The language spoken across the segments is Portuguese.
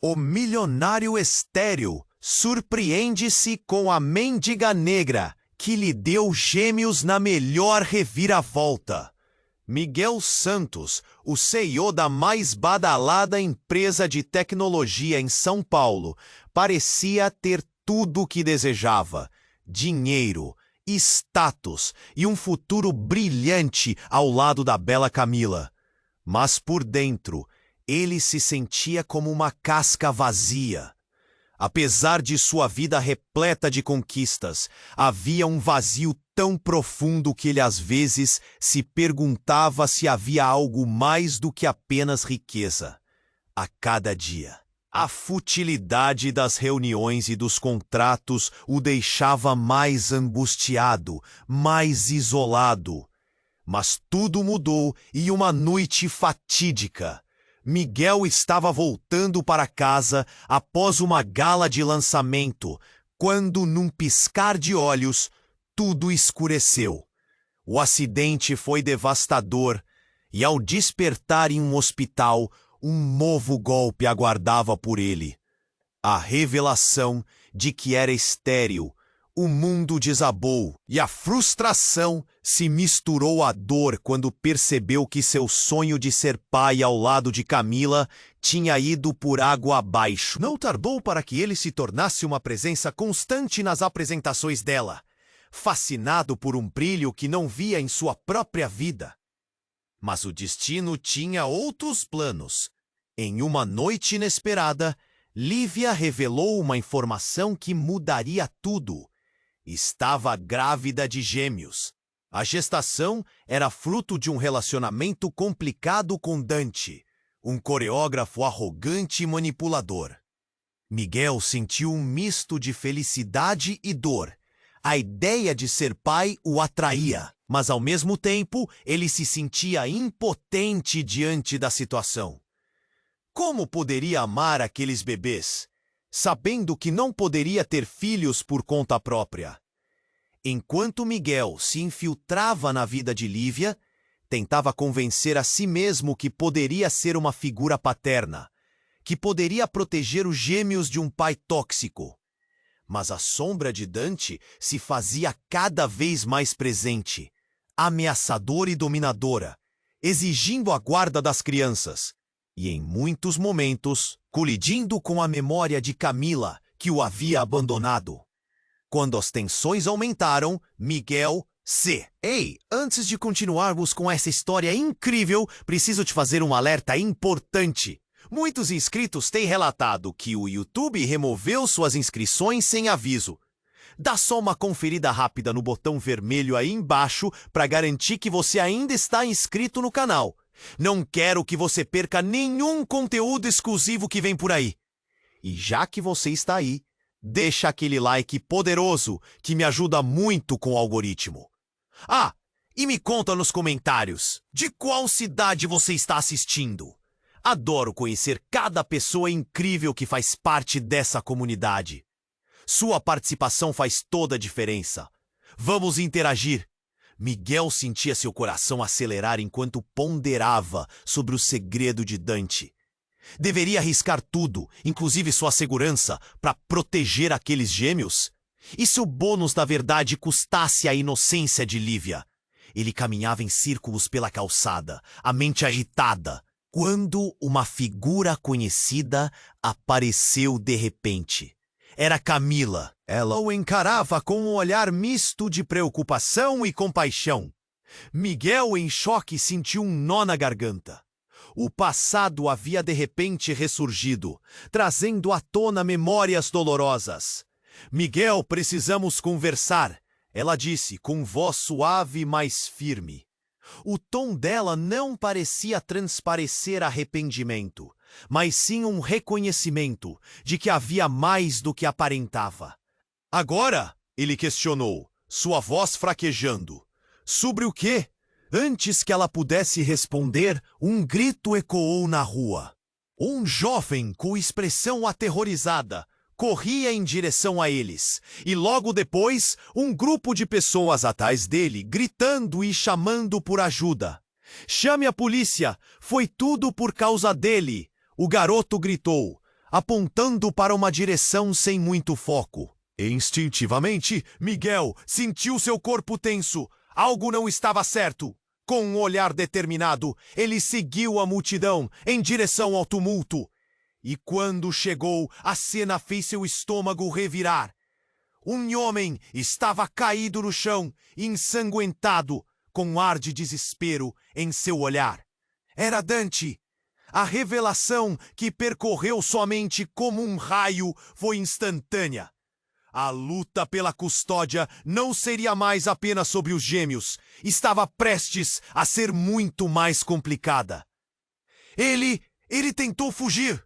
O milionário estéril surpreende-se com a mendiga negra, que lhe deu gêmeos na melhor reviravolta. Miguel Santos, o CEO da mais badalada empresa de tecnologia em São Paulo, parecia ter tudo o que desejava: dinheiro, status e um futuro brilhante ao lado da bela Camila. Mas por dentro, ele se sentia como uma casca vazia. Apesar de sua vida repleta de conquistas, havia um vazio tão profundo que ele às vezes se perguntava se havia algo mais do que apenas riqueza. A cada dia, a futilidade das reuniões e dos contratos o deixava mais angustiado, mais isolado. Mas tudo mudou em uma noite fatídica. Miguel estava voltando para casa após uma gala de lançamento, quando, num piscar de olhos, tudo escureceu. O acidente foi devastador, e ao despertar em um hospital, um novo golpe aguardava por ele. A revelação de que era estéril. O mundo desabou, e a frustração se misturou à dor quando percebeu que seu sonho de ser pai ao lado de Camila tinha ido por água abaixo. Não tardou para que ele se tornasse uma presença constante nas apresentações dela, fascinado por um brilho que não via em sua própria vida. Mas o destino tinha outros planos. Em uma noite inesperada, Lívia revelou uma informação que mudaria tudo. Estava grávida de gêmeos. A gestação era fruto de um relacionamento complicado com Dante, um coreógrafo arrogante e manipulador. Miguel sentiu um misto de felicidade e dor. A ideia de ser pai o atraía, mas ao mesmo tempo ele se sentia impotente diante da situação. Como poderia amar aqueles bebês, sabendo que não poderia ter filhos por conta própria? Enquanto Miguel se infiltrava na vida de Lívia, tentava convencer a si mesmo que poderia ser uma figura paterna, que poderia proteger os gêmeos de um pai tóxico. Mas a sombra de Dante se fazia cada vez mais presente, ameaçadora e dominadora, exigindo a guarda das crianças. E em muitos momentos, colidindo com a memória de Camila, que o havia abandonado. Quando as tensões aumentaram, Miguel se... Ei, antes de continuarmos com essa história incrível, preciso te fazer um alerta importante. Muitos inscritos têm relatado que o YouTube removeu suas inscrições sem aviso. Dá só uma conferida rápida no botão vermelho aí embaixo para garantir que você ainda está inscrito no canal. Não quero que você perca nenhum conteúdo exclusivo que vem por aí. E já que você está aí, deixa aquele like poderoso que me ajuda muito com o algoritmo. Ah, e me conta nos comentários de qual cidade você está assistindo. Adoro conhecer cada pessoa incrível que faz parte dessa comunidade. Sua participação faz toda a diferença. Vamos interagir. Miguel sentia seu coração acelerar enquanto ponderava sobre o segredo de Dante. Deveria arriscar tudo, inclusive sua segurança, para proteger aqueles gêmeos? E se o bônus da verdade custasse a inocência de Lívia? Ele caminhava em círculos pela calçada, a mente agitada, quando uma figura conhecida apareceu de repente. Era Camila. Ela o encarava com um olhar misto de preocupação e compaixão. Miguel, em choque, sentiu um nó na garganta. O passado havia de repente ressurgido, trazendo à tona memórias dolorosas. Miguel, precisamos conversar, ela disse com voz suave, mas firme. O tom dela não parecia transparecer arrependimento, mas sim um reconhecimento de que havia mais do que aparentava. Agora, ele questionou, sua voz fraquejando. Sobre o quê? Antes que ela pudesse responder, um grito ecoou na rua. Um jovem com expressão aterrorizada corria em direção a eles, e logo depois, um grupo de pessoas atrás dele, gritando e chamando por ajuda. Chame a polícia! Foi tudo por causa dele! O garoto gritou. apontando para uma direção sem muito foco. Instintivamente, Miguel sentiu seu corpo tenso. Algo não estava certo. Com um olhar determinado, ele seguiu a multidão em direção ao tumulto. E quando chegou, a cena fez seu estômago revirar. Um homem estava caído no chão, ensanguentado, com ar de desespero em seu olhar. Era Dante. A revelação, que percorreu sua mente como um raio, foi instantânea. A luta pela custódia não seria mais apenas sobre os gêmeos. Estava prestes a ser muito mais complicada. Ele tentou fugir.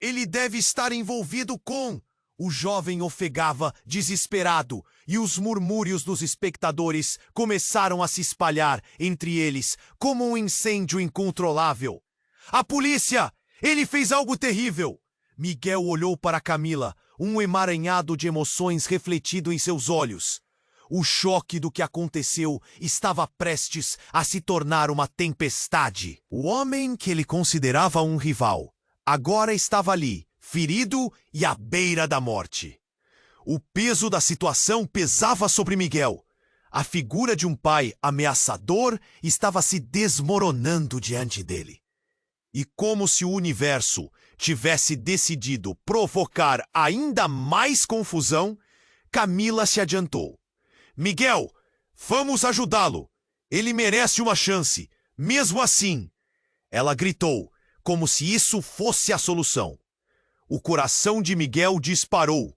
Ele deve estar envolvido com... O jovem ofegava, desesperado, e os murmúrios dos espectadores começaram a se espalhar entre eles como um incêndio incontrolável. A polícia! Ele fez algo terrível! Miguel olhou para Camila, um emaranhado de emoções refletido em seus olhos. O choque do que aconteceu estava prestes a se tornar uma tempestade. O homem que ele considerava um rival agora estava ali, ferido e à beira da morte. O peso da situação pesava sobre Miguel. A figura de um pai ameaçador estava se desmoronando diante dele. E como se o universo tivesse decidido provocar ainda mais confusão, Camila se adiantou. Miguel, vamos ajudá-lo. Ele merece uma chance, mesmo assim. Ela gritou, como se isso fosse a solução. O coração de Miguel disparou.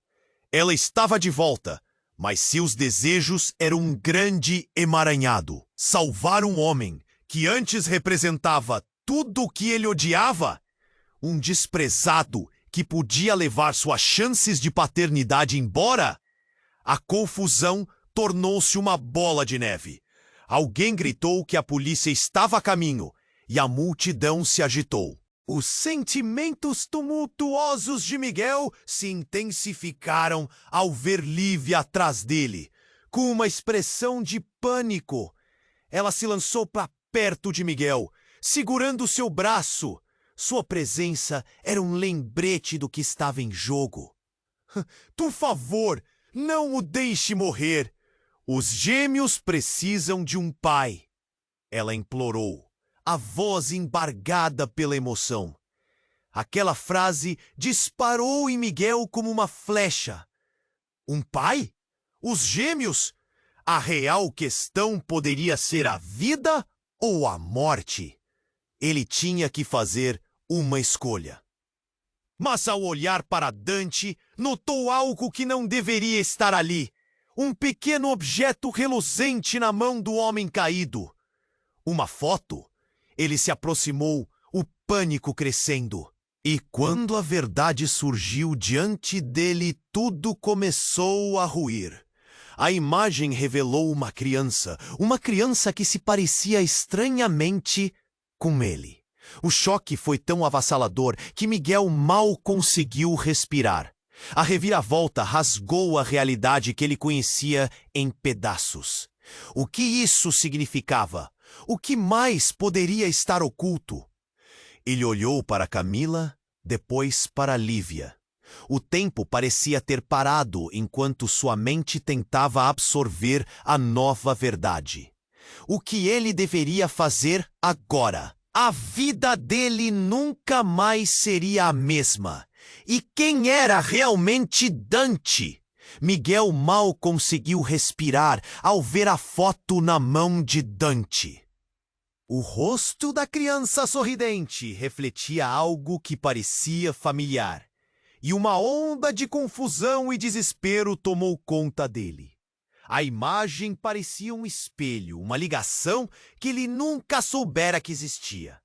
Ela estava de volta, mas seus desejos eram um grande emaranhado. Salvar um homem que antes representava tudo o que ele odiava? Um desprezado que podia levar suas chances de paternidade embora? A confusão tornou-se uma bola de neve. Alguém gritou que a polícia estava a caminho e a multidão se agitou. Os sentimentos tumultuosos de Miguel se intensificaram ao ver Lívia atrás dele, com uma expressão de pânico. Ela se lançou para perto de Miguel, segurando seu braço. Sua presença era um lembrete do que estava em jogo. Por favor, não o deixe morrer. Os gêmeos precisam de um pai. Ela implorou, a voz embargada pela emoção. Aquela frase disparou em Miguel como uma flecha. Um pai? Os gêmeos? A real questão poderia ser a vida ou a morte. Ele tinha que fazer uma escolha. Mas ao olhar para Dante, notou algo que não deveria estar ali. Um pequeno objeto reluzente na mão do homem caído. Uma foto? Ele se aproximou, o pânico crescendo. E quando a verdade surgiu diante dele, tudo começou a ruir. A imagem revelou uma criança que se parecia estranhamente com ele. O choque foi tão avassalador que Miguel mal conseguiu respirar. A reviravolta rasgou a realidade que ele conhecia em pedaços. O que isso significava? O que mais poderia estar oculto? Ele olhou para Camila, depois para Lívia. O tempo parecia ter parado enquanto sua mente tentava absorver a nova verdade. O que ele deveria fazer agora? A vida dele nunca mais seria a mesma. E quem era realmente Dante? Miguel mal conseguiu respirar ao ver a foto na mão de Dante. O rosto da criança sorridente refletia algo que parecia familiar, e uma onda de confusão e desespero tomou conta dele. A imagem parecia um espelho, uma ligação que ele nunca soubera que existia.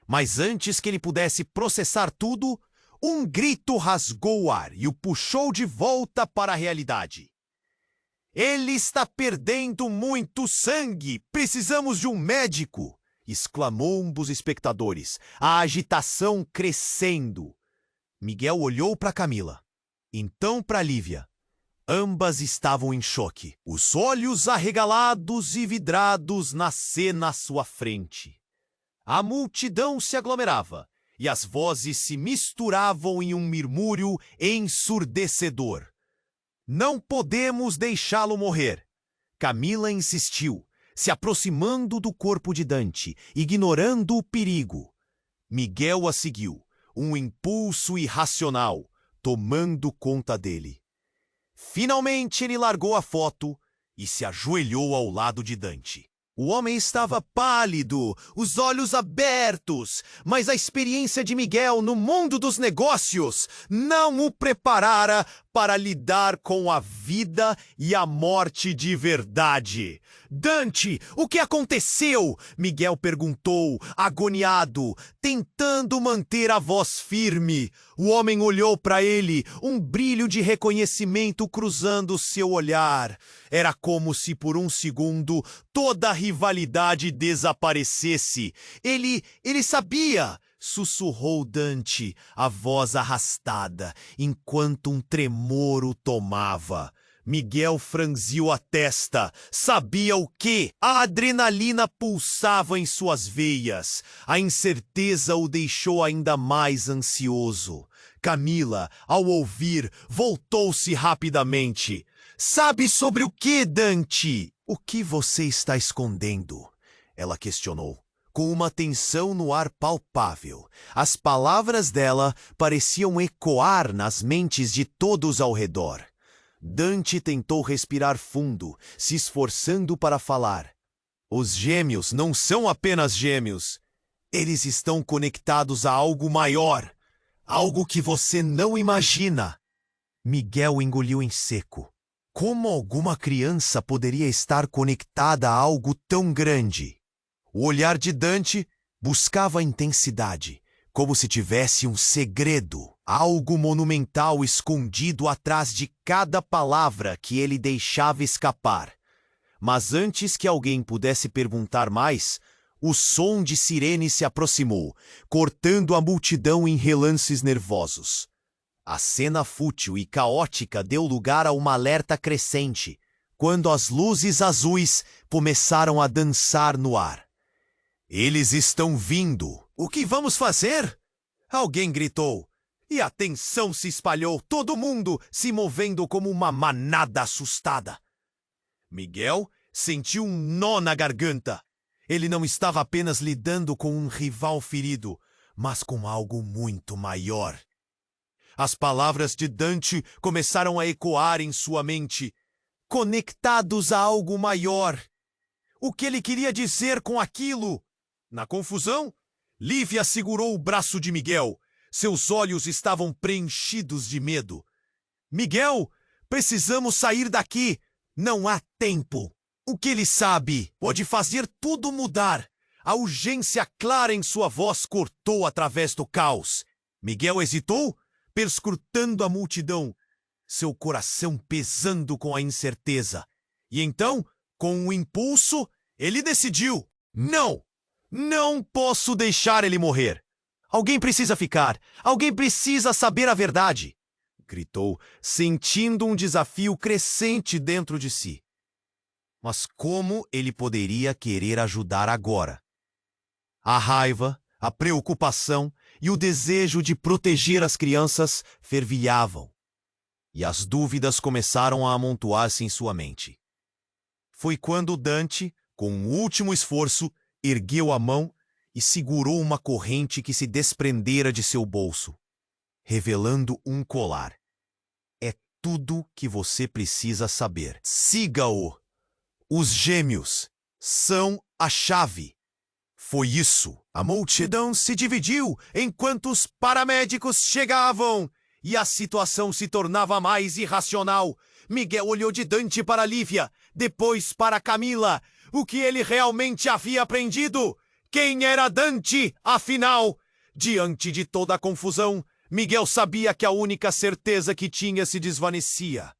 Mas antes que ele pudesse processar tudo, um grito rasgou o ar e o puxou de volta para a realidade. Ele está perdendo muito sangue! Precisamos de um médico! Exclamou um dos espectadores, a agitação crescendo. Miguel olhou para Camila, então para Lívia. Ambas estavam em choque, os olhos arregalados e vidrados na cena à sua frente. A multidão se aglomerava, e as vozes se misturavam em um murmúrio ensurdecedor. Não podemos deixá-lo morrer. Camila insistiu, se aproximando do corpo de Dante, ignorando o perigo. Miguel a seguiu, um impulso irracional, tomando conta dele. Finalmente ele largou a foto e se ajoelhou ao lado de Dante. O homem estava pálido, os olhos abertos, mas a experiência de Miguel no mundo dos negócios não o preparara para lidar com a vida e a morte de verdade. Dante, o que aconteceu? Miguel perguntou, agoniado, tentando manter a voz firme. O homem olhou para ele, um brilho de reconhecimento cruzando seu olhar. Era como se por um segundo toda a rivalidade desaparecesse. Ele sabia! Sussurrou Dante, a voz arrastada, enquanto um tremor o tomava. Miguel franziu a testa. Sabia o quê? A adrenalina pulsava em suas veias. A incerteza o deixou ainda mais ansioso. Camila, ao ouvir, voltou-se rapidamente. Sabe sobre o que, Dante? O que você está escondendo? Ela questionou, com uma tensão no ar palpável. As palavras dela pareciam ecoar nas mentes de todos ao redor. Dante tentou respirar fundo, se esforçando para falar. Os gêmeos não são apenas gêmeos. Eles estão conectados a algo maior. Algo que você não imagina. Miguel engoliu em seco. Como alguma criança poderia estar conectada a algo tão grande? O olhar de Dante buscava intensidade, como se tivesse um segredo, algo monumental escondido atrás de cada palavra que ele deixava escapar. Mas antes que alguém pudesse perguntar mais, o som de sirene se aproximou, cortando a multidão em relances nervosos. A cena fútil e caótica deu lugar a uma alerta crescente, quando as luzes azuis começaram a dançar no ar. Eles estão vindo. O que vamos fazer? Alguém gritou. E a tensão se espalhou, todo mundo se movendo como uma manada assustada. Miguel sentiu um nó na garganta. Ele não estava apenas lidando com um rival ferido, mas com algo muito maior. As palavras de Dante começaram a ecoar em sua mente, conectados a algo maior. O que ele queria dizer com aquilo? Na confusão, Lívia segurou o braço de Miguel. Seus olhos estavam preenchidos de medo. Miguel, precisamos sair daqui. Não há tempo. O que ele sabe pode fazer tudo mudar. A urgência clara em sua voz cortou através do caos. Miguel hesitou, perscrutando a multidão, seu coração pesando com a incerteza. E então, com um impulso, ele decidiu: não! Não posso deixar ele morrer. Alguém precisa ficar. Alguém precisa saber a verdade. Gritou, sentindo um desafio crescente dentro de si. Mas como ele poderia querer ajudar agora? A raiva, a preocupação e o desejo de proteger as crianças fervilhavam. E as dúvidas começaram a amontoar-se em sua mente. Foi quando Dante, com um último esforço, ergueu a mão e segurou uma corrente que se desprendera de seu bolso, revelando um colar. É tudo que você precisa saber. Siga-o! Os gêmeos são a chave. Foi isso. A multidão se dividiu enquanto os paramédicos chegavam e a situação se tornava mais irracional. Miguel olhou de Dante para Lívia, depois para Camila. O que ele realmente havia aprendido? Quem era Dante, afinal? Diante de toda a confusão, Miguel sabia que a única certeza que tinha se desvanecia.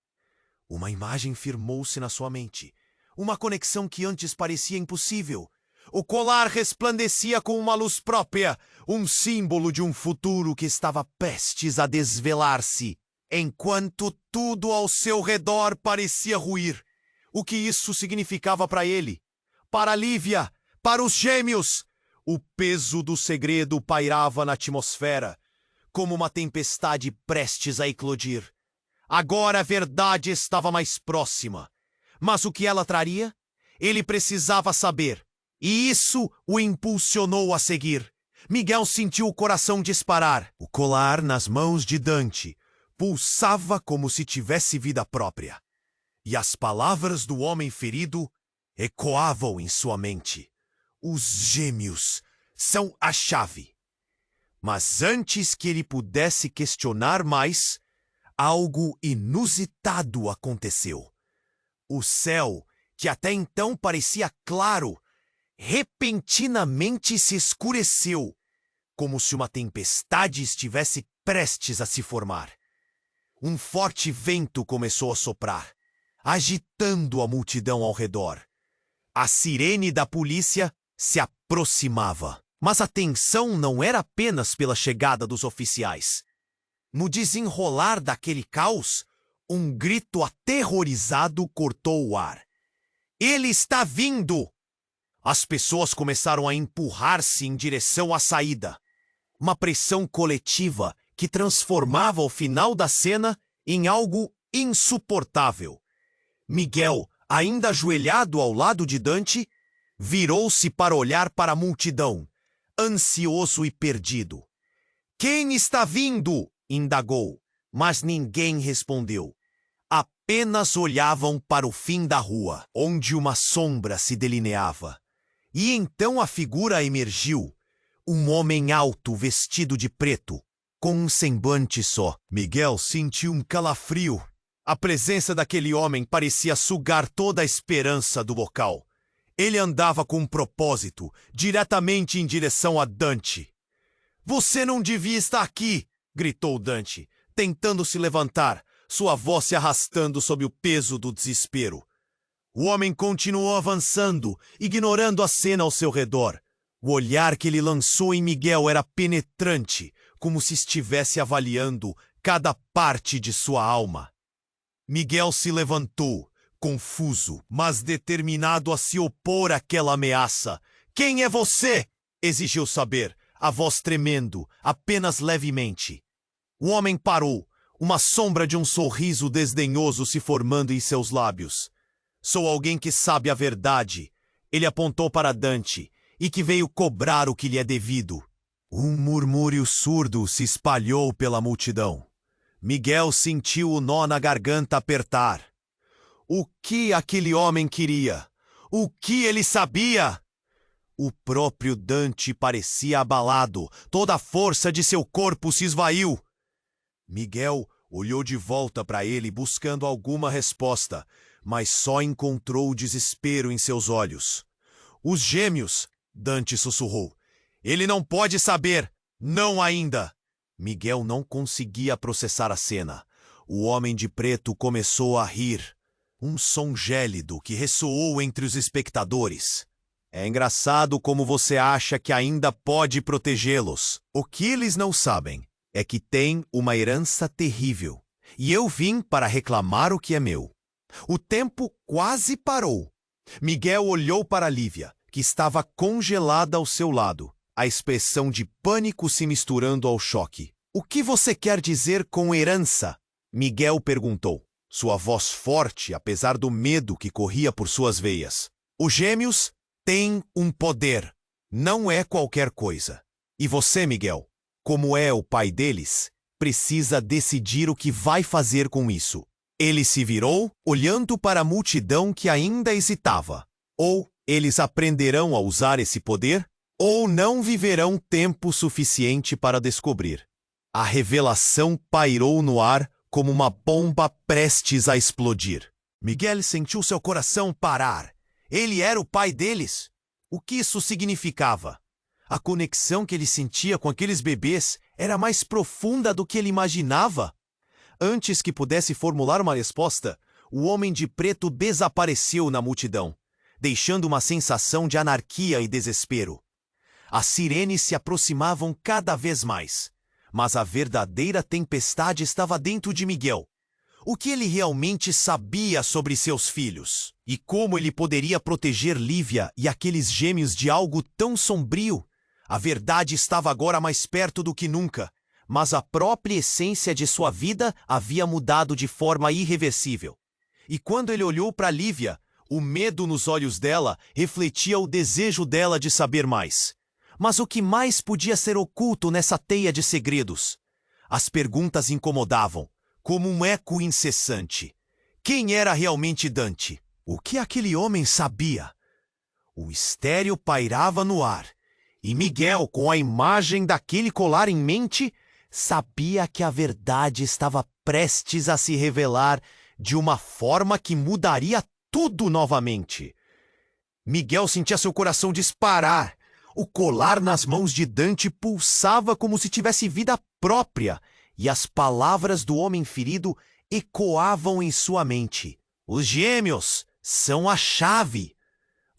Uma imagem firmou-se na sua mente. Uma conexão que antes parecia impossível. O colar resplandecia com uma luz própria, um símbolo de um futuro que estava prestes a desvelar-se, enquanto tudo ao seu redor parecia ruir. O que isso significava para ele? Para Lívia? Para os gêmeos? O peso do segredo pairava na atmosfera, como uma tempestade prestes a eclodir. Agora a verdade estava mais próxima. Mas o que ela traria? Ele precisava saber, e isso o impulsionou a seguir. Miguel sentiu o coração disparar. O colar nas mãos de Dante pulsava como se tivesse vida própria. E as palavras do homem ferido ecoavam em sua mente. Os gêmeos são a chave. Mas antes que ele pudesse questionar mais, algo inusitado aconteceu. O céu, que até então parecia claro, repentinamente se escureceu, como se uma tempestade estivesse prestes a se formar. Um forte vento começou a soprar, agitando a multidão ao redor. A sirene da polícia se aproximava. Mas a tensão não era apenas pela chegada dos oficiais. No desenrolar daquele caos, um grito aterrorizado cortou o ar. Ele está vindo! As pessoas começaram a empurrar-se em direção à saída. Uma pressão coletiva que transformava o final da cena em algo insuportável. Miguel, ainda ajoelhado ao lado de Dante, virou-se para olhar para a multidão, ansioso e perdido. "Quem está vindo?" indagou, mas ninguém respondeu. Apenas olhavam para o fim da rua, onde uma sombra se delineava. E então a figura emergiu, um homem alto vestido de preto, com um semblante só. Miguel sentiu um calafrio. A presença daquele homem parecia sugar toda a esperança do local. Ele andava com um propósito, diretamente em direção a Dante. "Você não devia estar aqui!" gritou Dante, tentando se levantar, sua voz se arrastando sob o peso do desespero. O homem continuou avançando, ignorando a cena ao seu redor. O olhar que ele lançou em Miguel era penetrante, como se estivesse avaliando cada parte de sua alma. Miguel se levantou, confuso, mas determinado a se opor àquela ameaça. "Quem é você?" exigiu saber, a voz tremendo, apenas levemente. O homem parou, uma sombra de um sorriso desdenhoso se formando em seus lábios. "Sou alguém que sabe a verdade." Ele apontou para Dante, "e que veio cobrar o que lhe é devido." Um murmúrio surdo se espalhou pela multidão. Miguel sentiu o nó na garganta apertar. O que aquele homem queria? O que ele sabia? O próprio Dante parecia abalado. Toda a força de seu corpo se esvaiu. Miguel olhou de volta para ele buscando alguma resposta, mas só encontrou o desespero em seus olhos. "Os gêmeos!" Dante sussurrou. "Ele não pode saber! Não ainda!" Miguel não conseguia processar a cena. O homem de preto começou a rir. Um som gélido que ressoou entre os espectadores. "É engraçado como você acha que ainda pode protegê-los. O que eles não sabem é que tem uma herança terrível. E eu vim para reclamar o que é meu." O tempo quase parou. Miguel olhou para Lívia, que estava congelada ao seu lado, a expressão de pânico se misturando ao choque. "O que você quer dizer com herança?" Miguel perguntou, sua voz forte apesar do medo que corria por suas veias. "Os gêmeos têm um poder, não é qualquer coisa. E você, Miguel, como é o pai deles, precisa decidir o que vai fazer com isso." Ele se virou, olhando para a multidão que ainda hesitava. Ou eles aprenderão a usar esse poder, ou não viverão tempo suficiente para descobrir. A revelação pairou no ar como uma bomba prestes a explodir. Miguel sentiu seu coração parar. Ele era o pai deles. O que isso significava? A conexão que ele sentia com aqueles bebês era mais profunda do que ele imaginava. Antes que pudesse formular uma resposta, o homem de preto desapareceu na multidão, deixando uma sensação de anarquia e desespero. As sirenes se aproximavam cada vez mais, mas a verdadeira tempestade estava dentro de Miguel. O que ele realmente sabia sobre seus filhos? E como ele poderia proteger Lívia e aqueles gêmeos de algo tão sombrio? A verdade estava agora mais perto do que nunca, mas a própria essência de sua vida havia mudado de forma irreversível. E quando ele olhou para Lívia, o medo nos olhos dela refletia o desejo dela de saber mais. Mas o que mais podia ser oculto nessa teia de segredos? As perguntas incomodavam, como um eco incessante. Quem era realmente Dante? O que aquele homem sabia? O mistério pairava no ar, e Miguel, com a imagem daquele colar em mente, sabia que a verdade estava prestes a se revelar de uma forma que mudaria tudo novamente. Miguel sentia seu coração disparar. O colar nas mãos de Dante pulsava como se tivesse vida própria, e as palavras do homem ferido ecoavam em sua mente. Os gêmeos são a chave.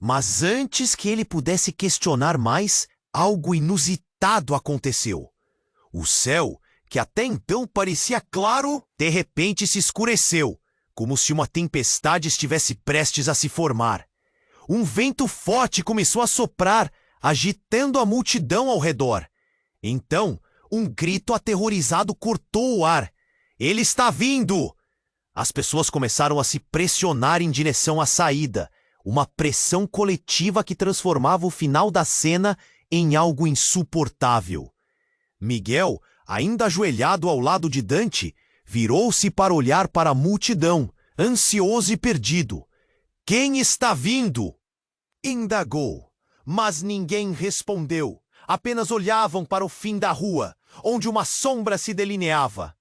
Mas antes que ele pudesse questionar mais, algo inusitado aconteceu. O céu, que até então parecia claro, de repente se escureceu, como se uma tempestade estivesse prestes a se formar. Um vento forte começou a soprar, agitando a multidão ao redor. Então, um grito aterrorizado cortou o ar. Ele está vindo! As pessoas começaram a se pressionar em direção à saída, uma pressão coletiva que transformava o final da cena em algo insuportável. Miguel, ainda ajoelhado ao lado de Dante, virou-se para olhar para a multidão, ansioso e perdido. Quem está vindo? Indagou, mas ninguém respondeu. Apenas olhavam para o fim da rua, onde uma sombra se delineava.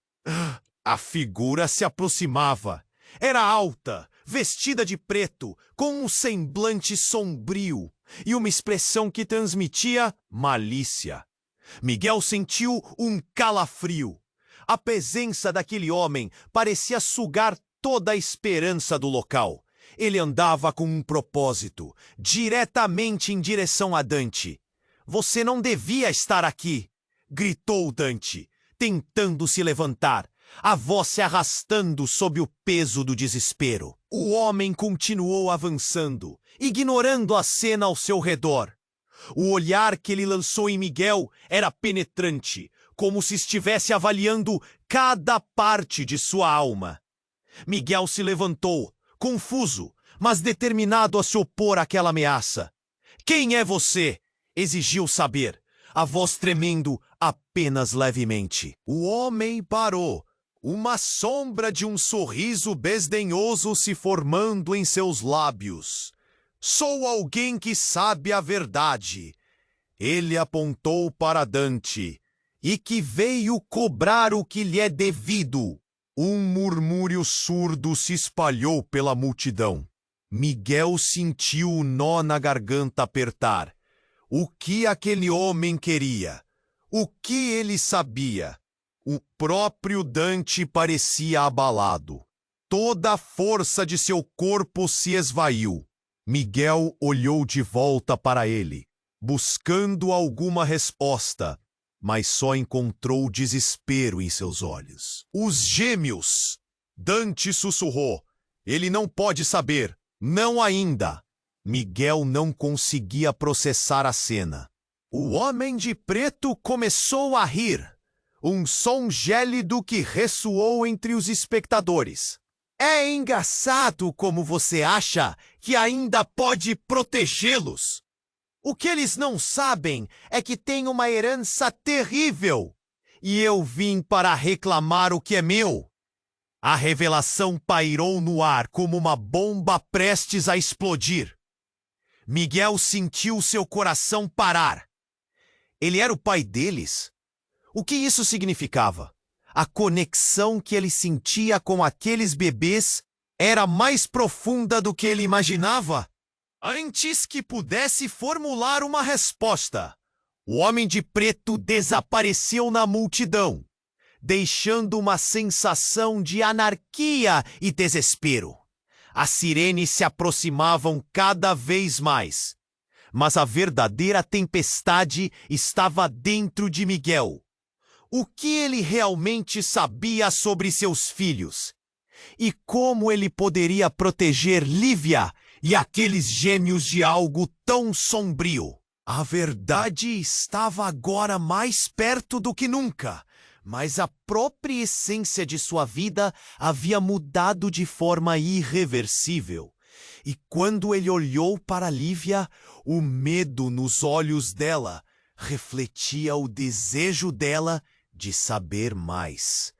A figura se aproximava. Era alta, vestida de preto, com um semblante sombrio e uma expressão que transmitia malícia. Miguel sentiu um calafrio. A presença daquele homem parecia sugar toda a esperança do local. Ele andava com um propósito, diretamente em direção a Dante. Você não devia estar aqui, gritou Dante, tentando se levantar, a voz se arrastando sob o peso do desespero. O homem continuou avançando, ignorando a cena ao seu redor. O olhar que ele lançou em Miguel era penetrante, como se estivesse avaliando cada parte de sua alma. Miguel se levantou, confuso, mas determinado a se opor àquela ameaça. Quem é você? Exigiu saber, a voz tremendo apenas levemente. O homem parou, uma sombra de um sorriso desdenhoso se formando em seus lábios. Sou alguém que sabe a verdade. Ele apontou para Dante, e que veio cobrar o que lhe é devido. Um murmúrio surdo se espalhou pela multidão. Miguel sentiu o nó na garganta apertar. O que aquele homem queria? O que ele sabia? O próprio Dante parecia abalado. Toda a força de seu corpo se esvaiu. Miguel olhou de volta para ele, buscando alguma resposta, mas só encontrou desespero em seus olhos. Os gêmeos! Dante sussurrou. Ele não pode saber. Não ainda. Miguel não conseguia processar a cena. O homem de preto começou a rir. Um som gélido que ressoou entre os espectadores. É engraçado como você acha que ainda pode protegê-los. O que eles não sabem é que tem uma herança terrível. E eu vim para reclamar o que é meu. A revelação pairou no ar como uma bomba prestes a explodir. Miguel sentiu seu coração parar. Ele era o pai deles? O que isso significava? A conexão que ele sentia com aqueles bebês era mais profunda do que ele imaginava? Antes que pudesse formular uma resposta, o homem de preto desapareceu na multidão, deixando uma sensação de anarquia e desespero. As sirenes se aproximavam cada vez mais, mas a verdadeira tempestade estava dentro de Miguel. O que ele realmente sabia sobre seus filhos? E como ele poderia proteger Lívia e aqueles gêmeos de algo tão sombrio? A verdade estava agora mais perto do que nunca, mas a própria essência de sua vida havia mudado de forma irreversível. E quando ele olhou para Lívia, o medo nos olhos dela refletia o desejo dela de saber mais.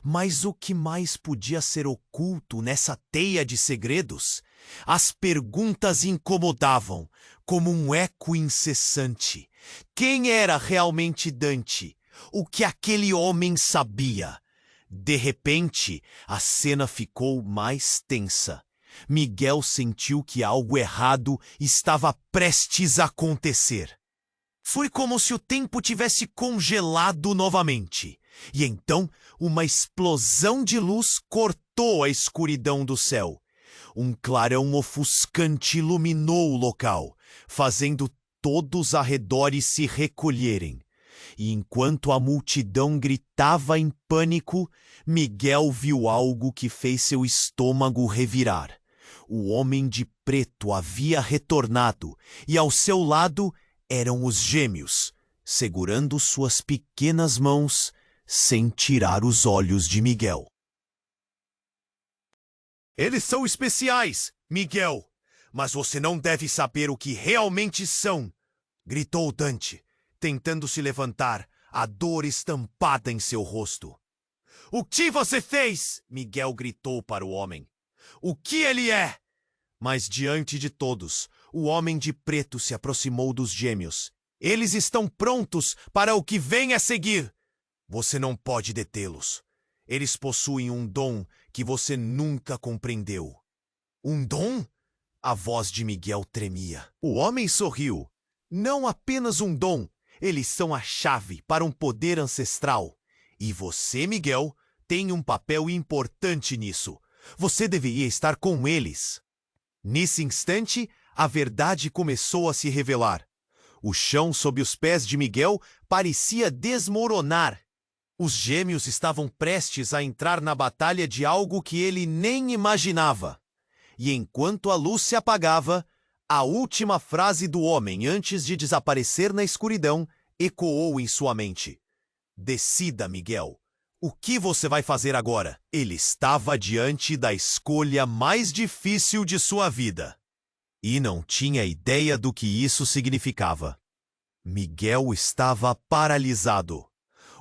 Mas o que mais podia ser oculto nessa teia de segredos? As perguntas incomodavam, como um eco incessante. Quem era realmente Dante? O que aquele homem sabia? De repente, a cena ficou mais tensa. Miguel sentiu que algo errado estava prestes a acontecer. Foi como se o tempo tivesse congelado novamente. E então, uma explosão de luz cortou a escuridão do céu. Um clarão ofuscante iluminou o local, fazendo todos arredores se recolherem. E enquanto a multidão gritava em pânico, Miguel viu algo que fez seu estômago revirar. O homem de preto havia retornado, e ao seu lado eram os gêmeos, segurando suas pequenas mãos, sem tirar os olhos de Miguel. Eles são especiais, Miguel, mas você não deve saber o que realmente são, gritou Dante, tentando se levantar, a dor estampada em seu rosto. O que você fez? Miguel gritou para o homem. O que ele é? Mas diante de todos, o homem de preto se aproximou dos gêmeos. Eles estão prontos para o que vem a seguir. Você não pode detê-los. Eles possuem um dom que você nunca compreendeu. Um dom? A voz de Miguel tremia. O homem sorriu. Não apenas um dom. Eles são a chave para um poder ancestral. E você, Miguel, tem um papel importante nisso. Você deveria estar com eles. Nesse instante, a verdade começou a se revelar. O chão sob os pés de Miguel parecia desmoronar. Os gêmeos estavam prestes a entrar na batalha de algo que ele nem imaginava. E enquanto a luz se apagava, a última frase do homem antes de desaparecer na escuridão ecoou em sua mente. Decida, Miguel. O que você vai fazer agora? Ele estava diante da escolha mais difícil de sua vida. E não tinha ideia do que isso significava. Miguel estava paralisado.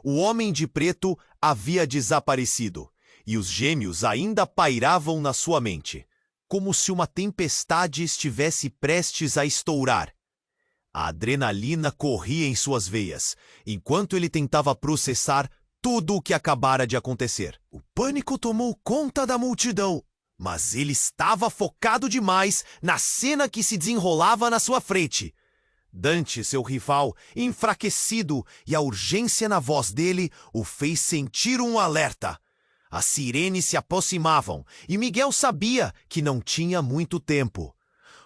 O homem de preto havia desaparecido, e os gêmeos ainda pairavam na sua mente, como se uma tempestade estivesse prestes a estourar. A adrenalina corria em suas veias, enquanto ele tentava processar tudo o que acabara de acontecer. O pânico tomou conta da multidão, mas ele estava focado demais na cena que se desenrolava na sua frente. Dante, seu rival, enfraquecido, e a urgência na voz dele o fez sentir um alerta. As sirenes se aproximavam, e Miguel sabia que não tinha muito tempo.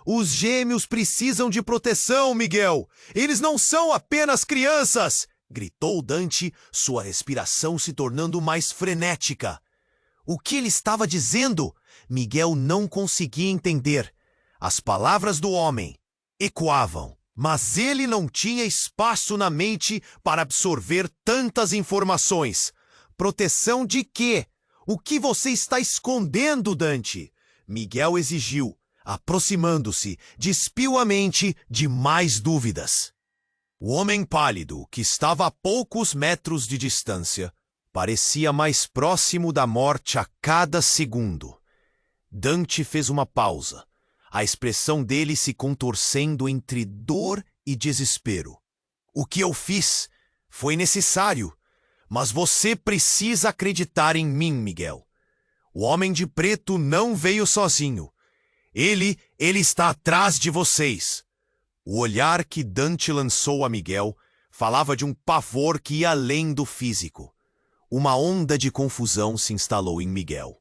Os gêmeos precisam de proteção, Miguel! Eles não são apenas crianças! Gritou Dante, sua respiração se tornando mais frenética. O que ele estava dizendo? Miguel não conseguia entender. As palavras do homem ecoavam, mas ele não tinha espaço na mente para absorver tantas informações. Proteção de quê? O que você está escondendo, Dante? Miguel exigiu, aproximando-se, despiu a mente de mais dúvidas. O homem pálido, que estava a poucos metros de distância, parecia mais próximo da morte a cada segundo. Dante fez uma pausa, a expressão dele se contorcendo entre dor e desespero. O que eu fiz foi necessário, mas você precisa acreditar em mim, Miguel. O homem de preto não veio sozinho. Ele está atrás de vocês. O olhar que Dante lançou a Miguel falava de um pavor que ia além do físico. Uma onda de confusão se instalou em Miguel.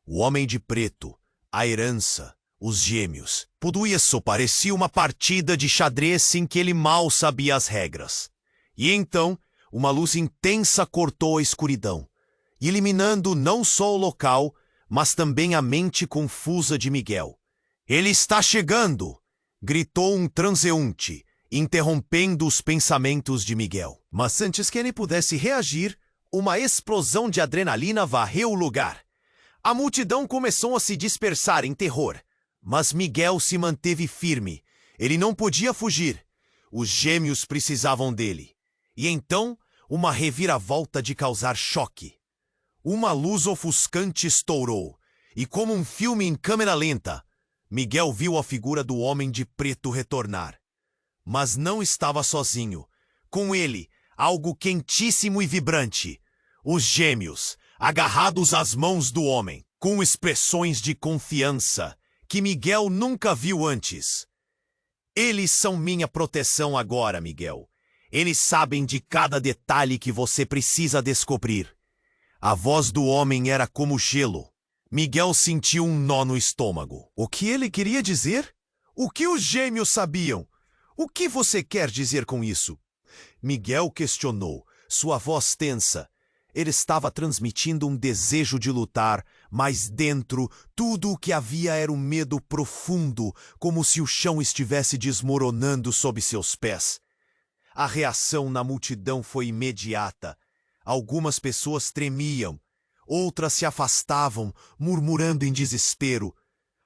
O homem de preto, a herança, os gêmeos. Tudo isso parecia uma partida de xadrez em que ele mal sabia as regras. E então, uma luz intensa cortou a escuridão, eliminando não só o local, mas também a mente confusa de Miguel. Ele está chegando! Gritou um transeunte, interrompendo os pensamentos de Miguel. Mas antes que ele pudesse reagir, uma explosão de adrenalina varreu o lugar. A multidão começou a se dispersar em terror, mas Miguel se manteve firme. Ele não podia fugir. Os gêmeos precisavam dele. E então, uma reviravolta de causar choque. Uma luz ofuscante estourou, e como um filme em câmera lenta, Miguel viu a figura do Homem de Preto retornar. Mas não estava sozinho. Com ele, algo quentíssimo e vibrante. Os gêmeos, agarrados às mãos do homem, com expressões de confiança que Miguel nunca viu antes. Eles são minha proteção agora, Miguel. Eles sabem de cada detalhe que você precisa descobrir. A voz do homem era como gelo. Miguel sentiu um nó no estômago. O que ele queria dizer? O que os gêmeos sabiam? O que você quer dizer com isso? Miguel questionou, sua voz tensa. Ele estava transmitindo um desejo de lutar, mas dentro, tudo o que havia era um medo profundo, como se o chão estivesse desmoronando sob seus pés. A reação na multidão foi imediata. Algumas pessoas tremiam, outras se afastavam, murmurando em desespero.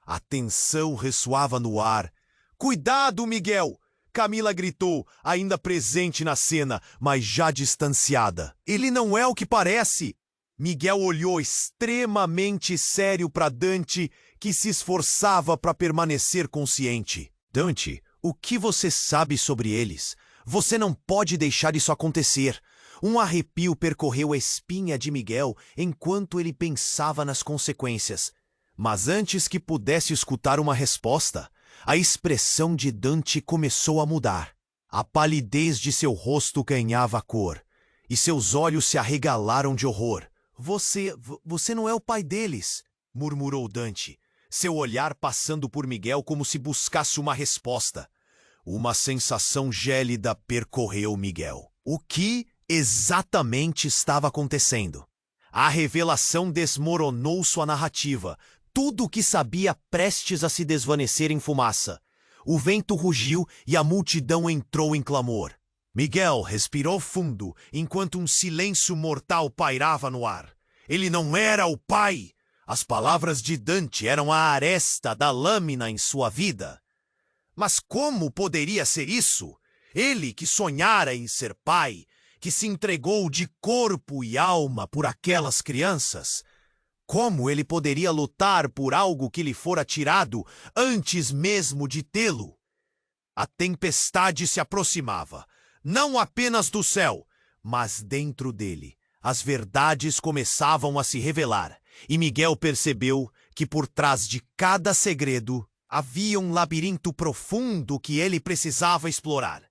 A tensão ressoava no ar. "Cuidado, Miguel!" Camila gritou, ainda presente na cena, mas já distanciada. "Ele não é o que parece!" Miguel olhou extremamente sério para Dante, que se esforçava para permanecer consciente. "Dante, o que você sabe sobre eles? Você não pode deixar isso acontecer." Um arrepio percorreu a espinha de Miguel enquanto ele pensava nas consequências. Mas antes que pudesse escutar uma resposta, a expressão de Dante começou a mudar. A palidez de seu rosto ganhava cor, e seus olhos se arregalaram de horror. Você não é o pai deles, murmurou Dante, seu olhar passando por Miguel como se buscasse uma resposta. Uma sensação gélida percorreu Miguel. O que exatamente estava acontecendo? A revelação desmoronou sua narrativa. Tudo o que sabia prestes a se desvanecer em fumaça. O vento rugiu e a multidão entrou em clamor. Miguel respirou fundo enquanto um silêncio mortal pairava no ar. Ele não era o pai. As palavras de Dante eram a aresta da lâmina em sua vida. Mas como poderia ser isso? Ele que sonhara em ser pai, que se entregou de corpo e alma por aquelas crianças. Como ele poderia lutar por algo que lhe fora tirado antes mesmo de tê-lo? A tempestade se aproximava, não apenas do céu, mas dentro dele. As verdades começavam a se revelar, e Miguel percebeu que por trás de cada segredo havia um labirinto profundo que ele precisava explorar.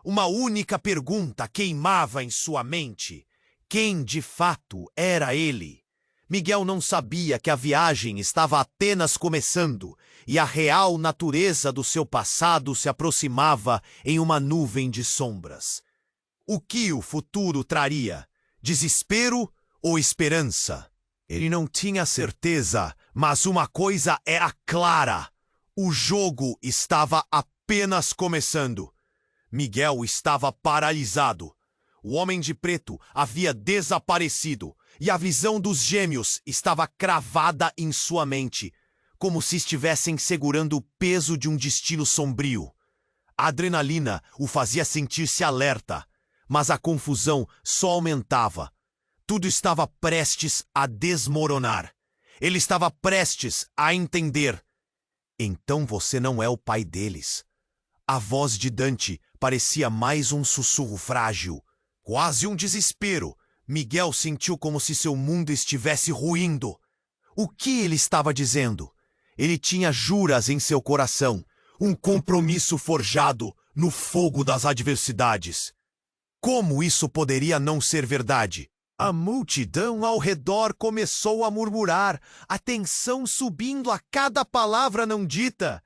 Uma única pergunta queimava em sua mente: quem de fato era ele? Miguel não sabia que a viagem estava apenas começando e a real natureza do seu passado se aproximava em uma nuvem de sombras. O que o futuro traria? Desespero ou esperança? Ele não tinha certeza, mas uma coisa era clara: o jogo estava apenas começando. Miguel estava paralisado. O Homem de Preto havia desaparecido e a visão dos gêmeos estava cravada em sua mente, como se estivessem segurando o peso de um destino sombrio. A adrenalina o fazia sentir-se alerta, mas a confusão só aumentava. Tudo estava prestes a desmoronar. Ele estava prestes a entender. Então você não é o pai deles. A voz de Dante parecia mais um sussurro frágil, quase um desespero. Miguel sentiu como se seu mundo estivesse ruindo. O que ele estava dizendo? Ele tinha juras em seu coração, um compromisso forjado no fogo das adversidades. Como isso poderia não ser verdade? A multidão ao redor começou a murmurar, a tensão subindo a cada palavra não dita.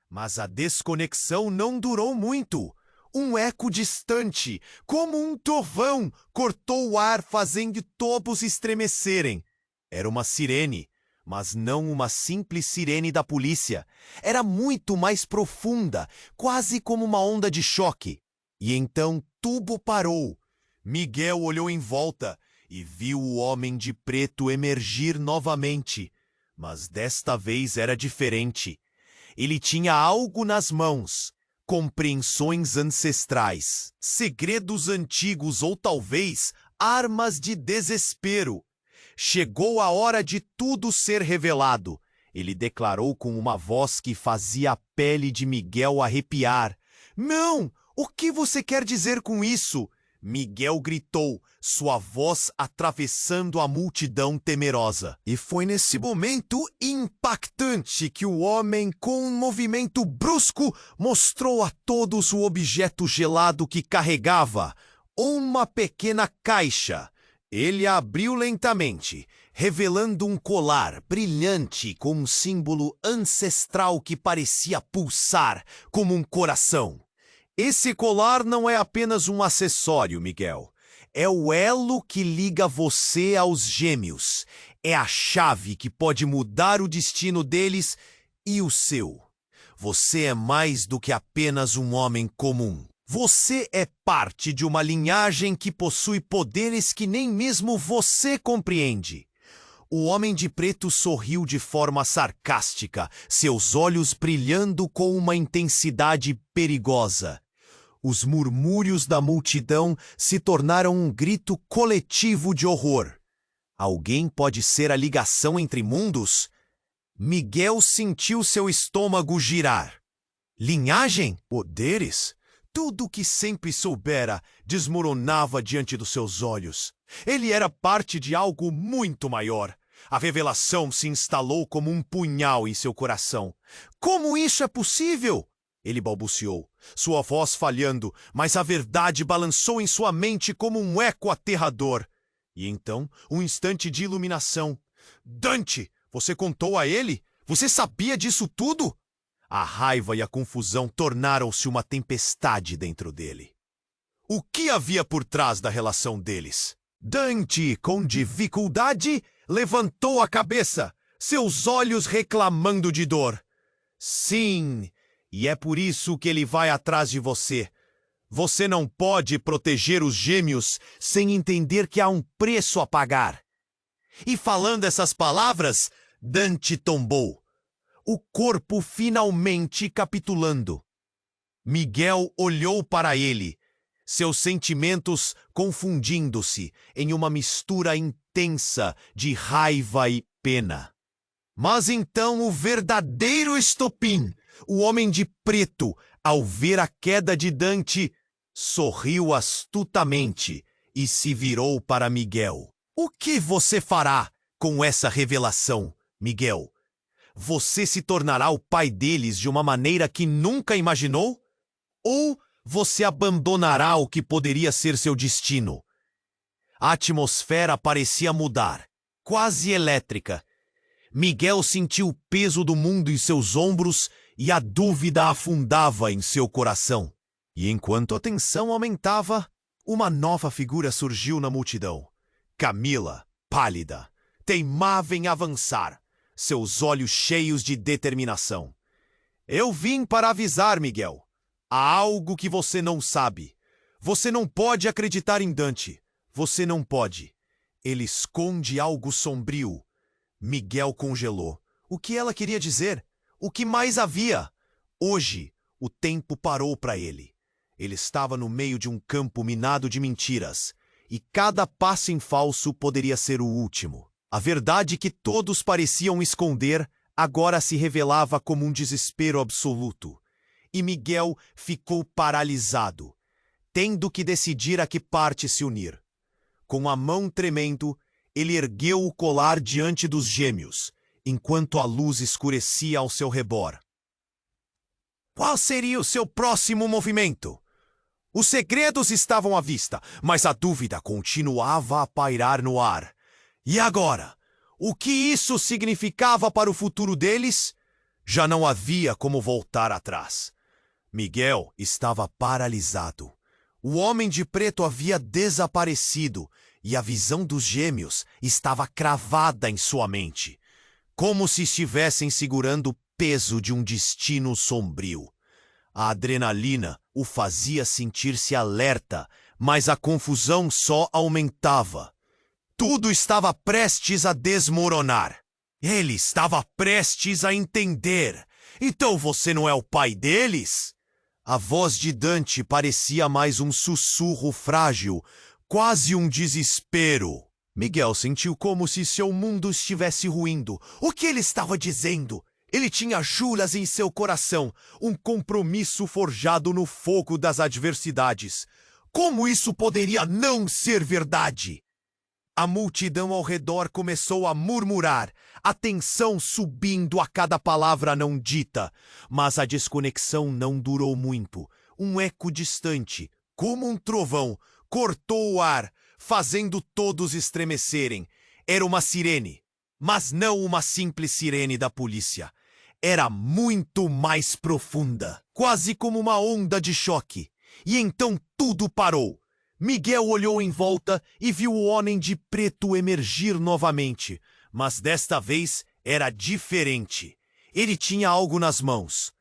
Mas a desconexão não durou muito. Um eco distante, como um trovão, cortou o ar, fazendo todos estremecerem. Era uma sirene, Mas não uma simples sirene da polícia. Era muito mais profunda, quase como uma onda de choque. E então tudo parou. Miguel olhou em volta e viu o homem de preto emergir novamente. Mas desta vez era diferente. Ele tinha algo nas mãos. Compreensões ancestrais, segredos antigos ou talvez armas de desespero. Chegou a hora de tudo ser revelado. Ele declarou com uma voz que fazia a pele de Miguel arrepiar. Não! O que você quer dizer com isso? Miguel gritou, sua voz atravessando a multidão temerosa. E foi nesse momento impactante que o homem, com um movimento brusco, mostrou a todos o objeto gelado que carregava. Uma pequena caixa. Ele a abriu lentamente, revelando um colar brilhante com um símbolo ancestral que parecia pulsar como um coração. Esse colar não é apenas um acessório, Miguel. É o elo que liga você aos gêmeos. É a chave que pode mudar o destino deles e o seu. Você é mais do que apenas um homem comum. Você é parte de uma linhagem que possui poderes que nem mesmo você compreende. O homem de preto sorriu de forma sarcástica, seus olhos brilhando com uma intensidade perigosa. Os murmúrios da multidão se tornaram um grito coletivo de horror. Alguém pode ser a ligação entre mundos? Miguel sentiu seu estômago girar. Linhagem? Poderes? Tudo o que sempre soubera desmoronava diante dos seus olhos. Ele era parte de algo muito maior. A revelação se instalou como um punhal em seu coração. Como isso é possível? Ele balbuciou, sua voz falhando, mas a verdade balançou em sua mente como um eco aterrador. E então, um instante de iluminação. Dante, você contou a ele? Você sabia disso tudo? A raiva e a confusão tornaram-se uma tempestade dentro dele. O que havia por trás da relação deles? Dante, com dificuldade, levantou a cabeça, seus olhos reclamando de dor. Sim, e é por isso que ele vai atrás de você. Você não pode proteger os gêmeos sem entender que há um preço a pagar. E falando essas palavras, Dante tombou. O corpo finalmente capitulando. Miguel olhou para ele, seus sentimentos confundindo-se em uma mistura intensa de raiva e pena. Mas então o verdadeiro estopim, o homem de preto, ao ver a queda de Dante, sorriu astutamente e se virou para Miguel. O que você fará com essa revelação, Miguel? Você se tornará o pai deles de uma maneira que nunca imaginou? Ou você abandonará o que poderia ser seu destino? A atmosfera parecia mudar, quase elétrica. Miguel sentiu o peso do mundo em seus ombros e a dúvida afundava em seu coração. E enquanto a tensão aumentava, uma nova figura surgiu na multidão. Camila, pálida, teimava em avançar, seus olhos cheios de determinação. Eu vim para avisar, Miguel. Há algo que você não sabe. Você não pode acreditar em Dante. Você não pode. Ele esconde algo sombrio. Miguel congelou. O que ela queria dizer? O que mais havia? Hoje, o tempo parou para ele. Ele estava no meio de um campo minado de mentiras, e cada passo em falso poderia ser o último. A verdade que todos pareciam esconder agora se revelava como um desespero absoluto. E Miguel ficou paralisado, tendo que decidir a que parte se unir. Com a mão tremendo, ele ergueu o colar diante dos gêmeos, enquanto a luz escurecia ao seu redor. Qual seria o seu próximo movimento? Os segredos estavam à vista, mas a dúvida continuava a pairar no ar. E agora? O que isso significava para o futuro deles? Já não havia como voltar atrás. Miguel estava paralisado. O homem de preto havia desaparecido e a visão dos gêmeos estava cravada em sua mente. como se estivessem segurando o peso de um destino sombrio. A adrenalina o fazia sentir-se alerta, mas a confusão só aumentava. Tudo estava prestes a desmoronar. Ele estava prestes a entender. Então você não é o pai deles? A voz de Dante parecia mais um sussurro frágil, quase um desespero. Miguel sentiu como se seu mundo estivesse ruindo. O que ele estava dizendo? Ele tinha juras em seu coração, um compromisso forjado no fogo das adversidades. Como isso poderia não ser verdade? A multidão ao redor começou a murmurar, a tensão subindo a cada palavra não dita. Mas a desconexão não durou muito. Um eco distante, como um trovão, cortou o ar, fazendo todos estremecerem. Era uma sirene, mas não uma simples sirene da polícia. Era muito mais profunda, quase como uma onda de choque. E então tudo parou. Miguel olhou em volta e viu o homem de preto emergir novamente, mas desta vez era diferente. Ele tinha algo nas mãos.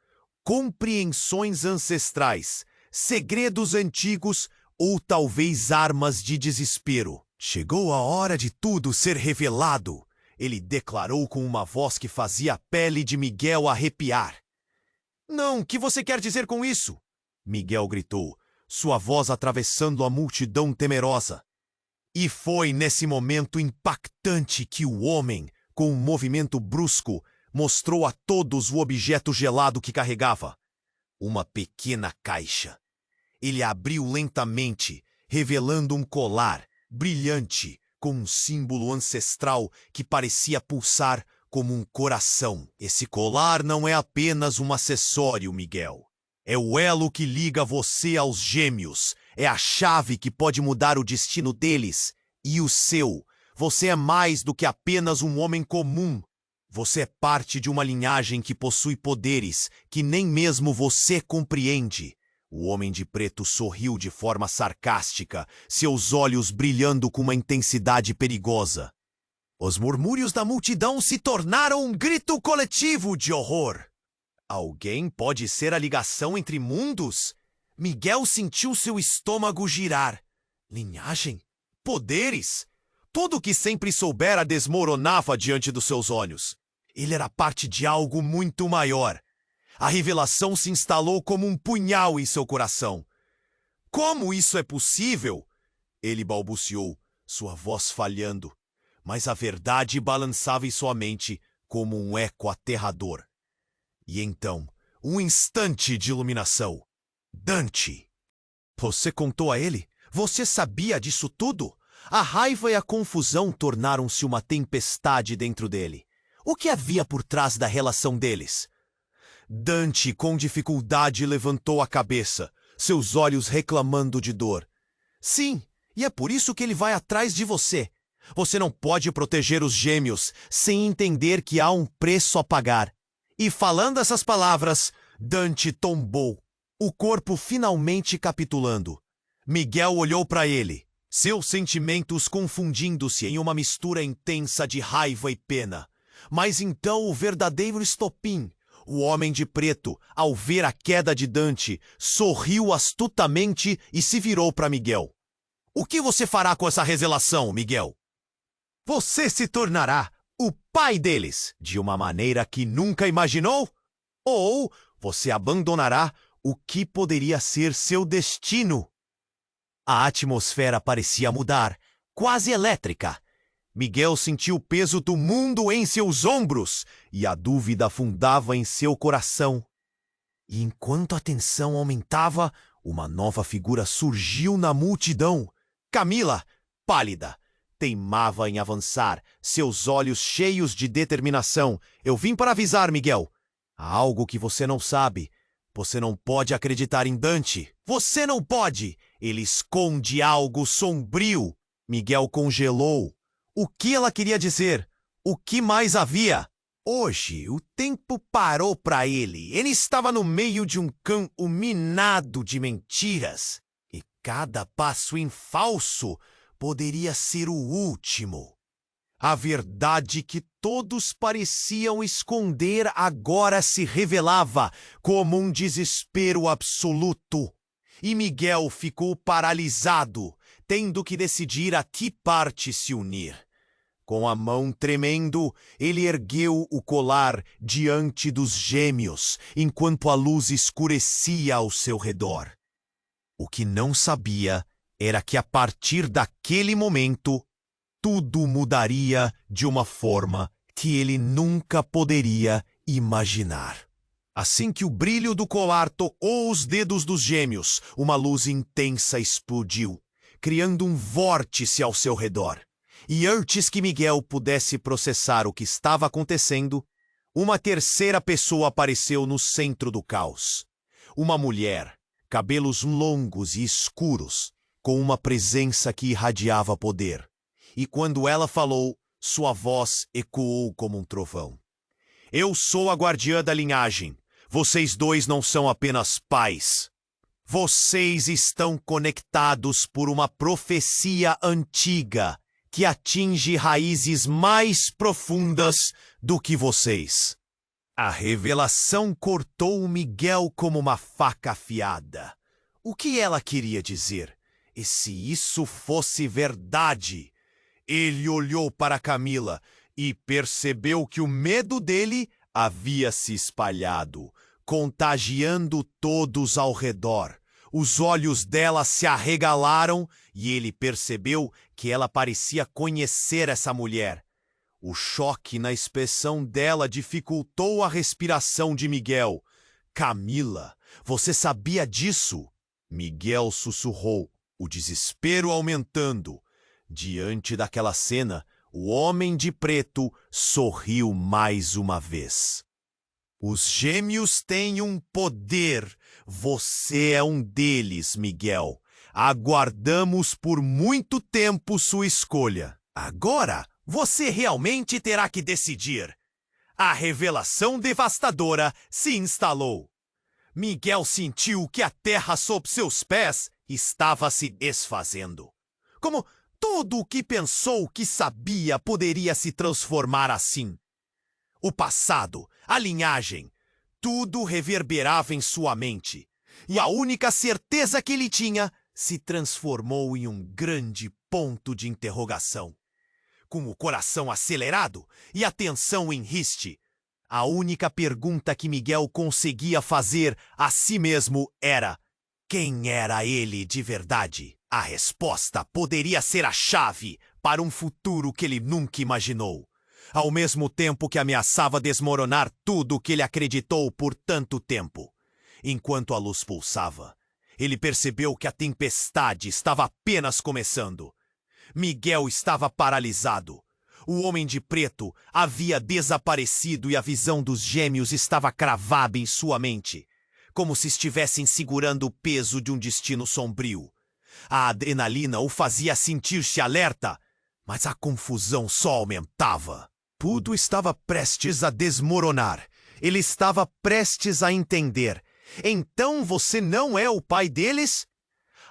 Compreensões ancestrais, segredos antigos ou talvez armas de desespero. Chegou a hora de tudo ser revelado, ele declarou com uma voz que fazia a pele de Miguel arrepiar. Não, o que você quer dizer com isso? Miguel gritou, sua voz atravessando a multidão temerosa. E foi nesse momento impactante que o homem, com um movimento brusco, mostrou a todos o objeto gelado que carregava. Uma pequena caixa. Ele abriu lentamente, revelando um colar brilhante, com um símbolo ancestral que parecia pulsar como um coração. Esse colar não é apenas um acessório, Miguel. É o elo que liga você aos gêmeos. É a chave que pode mudar o destino deles e o seu. Você é mais do que apenas um homem comum. Você é parte de uma linhagem que possui poderes que nem mesmo você compreende. O homem de preto sorriu de forma sarcástica, seus olhos brilhando com uma intensidade perigosa. Os murmúrios da multidão se tornaram um grito coletivo de horror. Alguém pode ser a ligação entre mundos? Miguel sentiu seu estômago girar. Linhagem? Poderes? Tudo o que sempre soubera desmoronava diante dos seus olhos. Ele era parte de algo muito maior. A revelação se instalou como um punhal em seu coração. Como isso é possível? Ele balbuciou, sua voz falhando. Mas a verdade balançava em sua mente como um eco aterrador. E então, um instante de iluminação. Dante! Você contou a ele? Você sabia disso tudo? A raiva e a confusão tornaram-se uma tempestade dentro dele. O que havia por trás da relação deles? Dante, com dificuldade, levantou a cabeça, seus olhos reclamando de dor. Sim, e é por isso que ele vai atrás de você. Você não pode proteger os gêmeos sem entender que há um preço a pagar. E falando essas palavras, Dante tombou, o corpo finalmente capitulando. Miguel olhou para ele, seus sentimentos confundindo-se em uma mistura intensa de raiva e pena. Mas então o verdadeiro estopim, o homem de preto, ao ver a queda de Dante, sorriu astutamente e se virou para Miguel. O que você fará com essa revelação, Miguel? Você se tornará o pai deles, de uma maneira que nunca imaginou? Ou você abandonará o que poderia ser seu destino? A atmosfera parecia mudar, quase elétrica. Miguel sentiu o peso do mundo em seus ombros e a dúvida afundava em seu coração. E enquanto a tensão aumentava, uma nova figura surgiu na multidão. Camila, pálida, teimava em avançar, seus olhos cheios de determinação. Eu vim para avisar, Miguel. Há algo que você não sabe. Você não pode acreditar em Dante. Você não pode! Ele esconde algo sombrio. Miguel congelou. O que ela queria dizer? O que mais havia? Hoje, o tempo parou para ele. Ele estava no meio de um campo minado de mentiras. E cada passo em falso poderia ser o último. A verdade que todos pareciam esconder agora se revelava como um desespero absoluto. E Miguel ficou paralisado, tendo que decidir a que parte se unir. Com a mão tremendo, ele ergueu o colar diante dos gêmeos, enquanto a luz escurecia ao seu redor. O que não sabia era que a partir daquele momento, tudo mudaria de uma forma que ele nunca poderia imaginar. Assim que o brilho do colar tocou os dedos dos gêmeos, uma luz intensa explodiu, criando um vórtice ao seu redor. E antes que Miguel pudesse processar o que estava acontecendo, uma terceira pessoa apareceu no centro do caos. Uma mulher, cabelos longos e escuros, com uma presença que irradiava poder. E quando ela falou, sua voz ecoou como um trovão. Eu sou a guardiã da linhagem. Vocês dois não são apenas pais. Vocês estão conectados por uma profecia antiga que atinge raízes mais profundas do que vocês. A revelação cortou Miguel como uma faca afiada. O que ela queria dizer? E se isso fosse verdade? Ele olhou para Camila e percebeu que o medo dele havia se espalhado, contagiando todos ao redor. Os olhos dela se arregalaram e ele percebeu que ela parecia conhecer essa mulher. O choque na expressão dela dificultou a respiração de Miguel. Camila, você sabia disso? Miguel sussurrou, o desespero aumentando. Diante daquela cena, o homem de preto sorriu mais uma vez. Os gêmeos têm um poder. Você é um deles, Miguel. Aguardamos por muito tempo sua escolha. Agora, você realmente terá que decidir. A revelação devastadora se instalou. Miguel sentiu que a terra sob seus pés estava se desfazendo. Como tudo o que pensou que sabia poderia se transformar assim. O passado, a linhagem, tudo reverberava em sua mente. E a única certeza que ele tinha se transformou em um grande ponto de interrogação. Com o coração acelerado e a tensão em riste, a única pergunta que Miguel conseguia fazer a si mesmo era: quem era ele de verdade? A resposta poderia ser a chave para um futuro que ele nunca imaginou. Ao mesmo tempo que ameaçava desmoronar tudo o que ele acreditou por tanto tempo. Enquanto a luz pulsava, ele percebeu que a tempestade estava apenas começando. Miguel estava paralisado. O homem de preto havia desaparecido e a visão dos gêmeos estava cravada em sua mente, como se estivessem segurando o peso de um destino sombrio. A adrenalina o fazia sentir-se alerta, mas a confusão só aumentava. Tudo estava prestes a desmoronar. Ele estava prestes a entender. Então você não é o pai deles?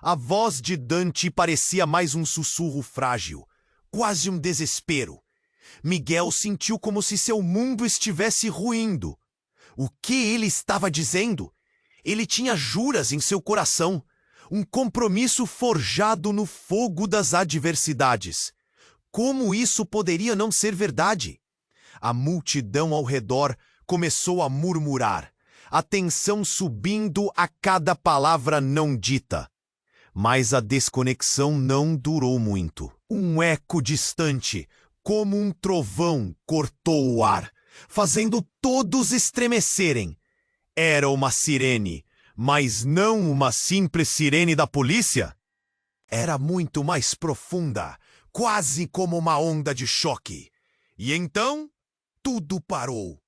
A voz de Dante parecia mais um sussurro frágil, quase um desespero. Miguel sentiu como se seu mundo estivesse ruindo. O que ele estava dizendo? Ele tinha juras em seu coração, um compromisso forjado no fogo das adversidades. Como isso poderia não ser verdade? A multidão ao redor começou a murmurar, a tensão subindo a cada palavra não dita. Mas a desconexão não durou muito. Um eco distante, como um trovão, cortou o ar, fazendo todos estremecerem. Era uma sirene, mas não uma simples sirene da polícia. Era muito mais profunda, quase como uma onda de choque. E então, tudo parou.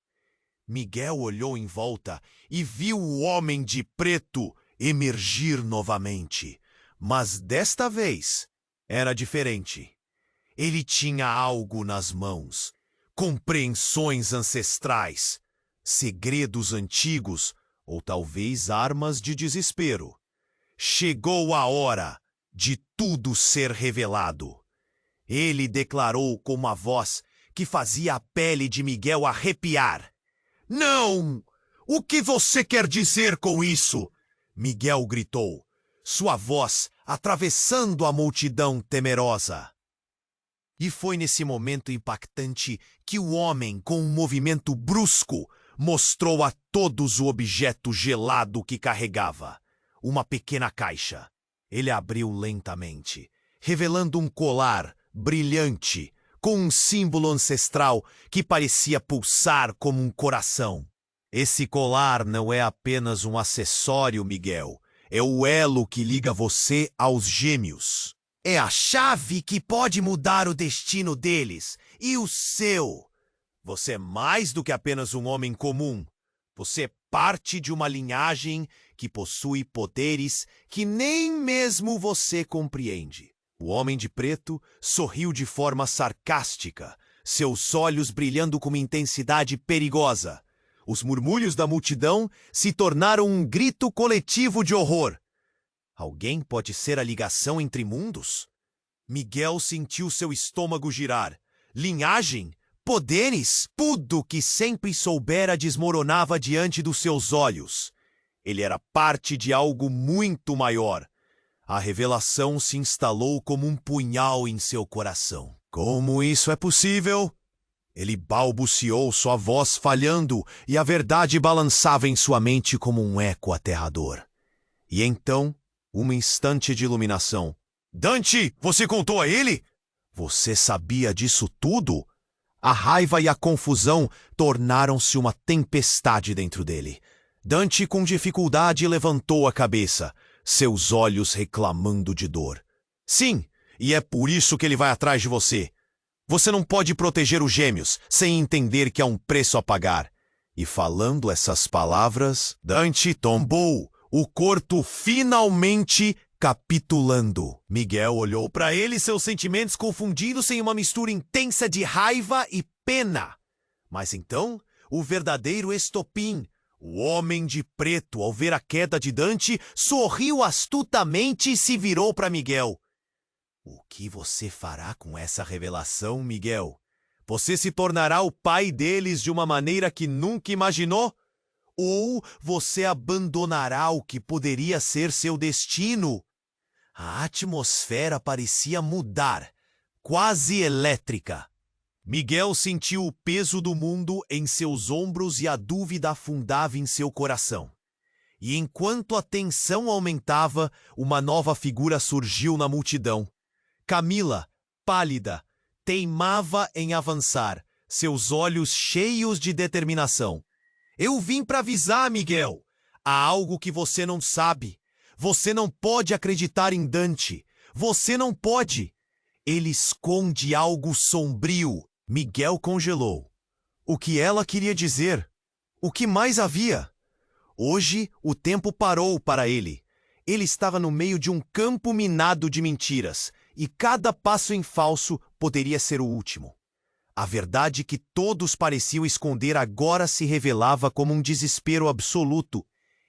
Miguel olhou em volta e viu o homem de preto emergir novamente. Mas desta vez era diferente. Ele tinha algo nas mãos, compreensões ancestrais, segredos antigos ou talvez armas de desespero. Chegou a hora de tudo ser revelado. Ele declarou com uma voz que fazia a pele de Miguel arrepiar. Não! O que você quer dizer com isso? Miguel gritou, sua voz atravessando a multidão temerosa. E foi nesse momento impactante que o homem, com um movimento brusco, mostrou a todos o objeto gelado que carregava. Uma pequena caixa. Ele abriu lentamente, revelando um colar brilhante, com um símbolo ancestral que parecia pulsar como um coração. Esse colar não é apenas um acessório, Miguel. É o elo que liga você aos gêmeos. É a chave que pode mudar o destino deles e o seu. Você é mais do que apenas um homem comum. Você é parte de uma linhagem que possui poderes que nem mesmo você compreende. O homem de preto sorriu de forma sarcástica, seus olhos brilhando com uma intensidade perigosa. Os murmúrios da multidão se tornaram um grito coletivo de horror. Alguém pode ser a ligação entre mundos? Miguel sentiu seu estômago girar. Linhagem? Poderes? Tudo que sempre soubera desmoronava diante dos seus olhos. Ele era parte de algo muito maior. A revelação se instalou como um punhal em seu coração. Como isso é possível? Ele balbuciou, sua voz falhando, e a verdade balançava em sua mente como um eco aterrador. E então, um instante de iluminação. Dante, você contou a ele? Você sabia disso tudo? A raiva e a confusão tornaram-se uma tempestade dentro dele. Dante, com dificuldade, levantou a cabeça, seus olhos reclamando de dor. Sim, e é por isso que ele vai atrás de você. Você não pode proteger os gêmeos sem entender que há um preço a pagar. E falando essas palavras, Dante tombou, o corpo finalmente capitulando. Miguel olhou para ele, seus sentimentos confundindo-se em uma mistura intensa de raiva e pena. Mas então, o verdadeiro estopim, o homem de preto, ao ver a queda de Dante, sorriu astutamente e se virou para Miguel. O que você fará com essa revelação, Miguel? Você se tornará o pai deles de uma maneira que nunca imaginou? Ou você abandonará o que poderia ser seu destino? A atmosfera parecia mudar, quase elétrica. Miguel sentiu o peso do mundo em seus ombros e a dúvida afundava em seu coração. E enquanto a tensão aumentava, uma nova figura surgiu na multidão. Camila, pálida, teimava em avançar, seus olhos cheios de determinação. Eu vim para avisar, Miguel. Há algo que você não sabe. Você não pode acreditar em Dante. Você não pode. Ele esconde algo sombrio. Miguel congelou. O que ela queria dizer? O que mais havia? Hoje, o tempo parou para ele. Ele estava no meio de um campo minado de mentiras, e cada passo em falso poderia ser o último. A verdade que todos pareciam esconder agora se revelava como um desespero absoluto,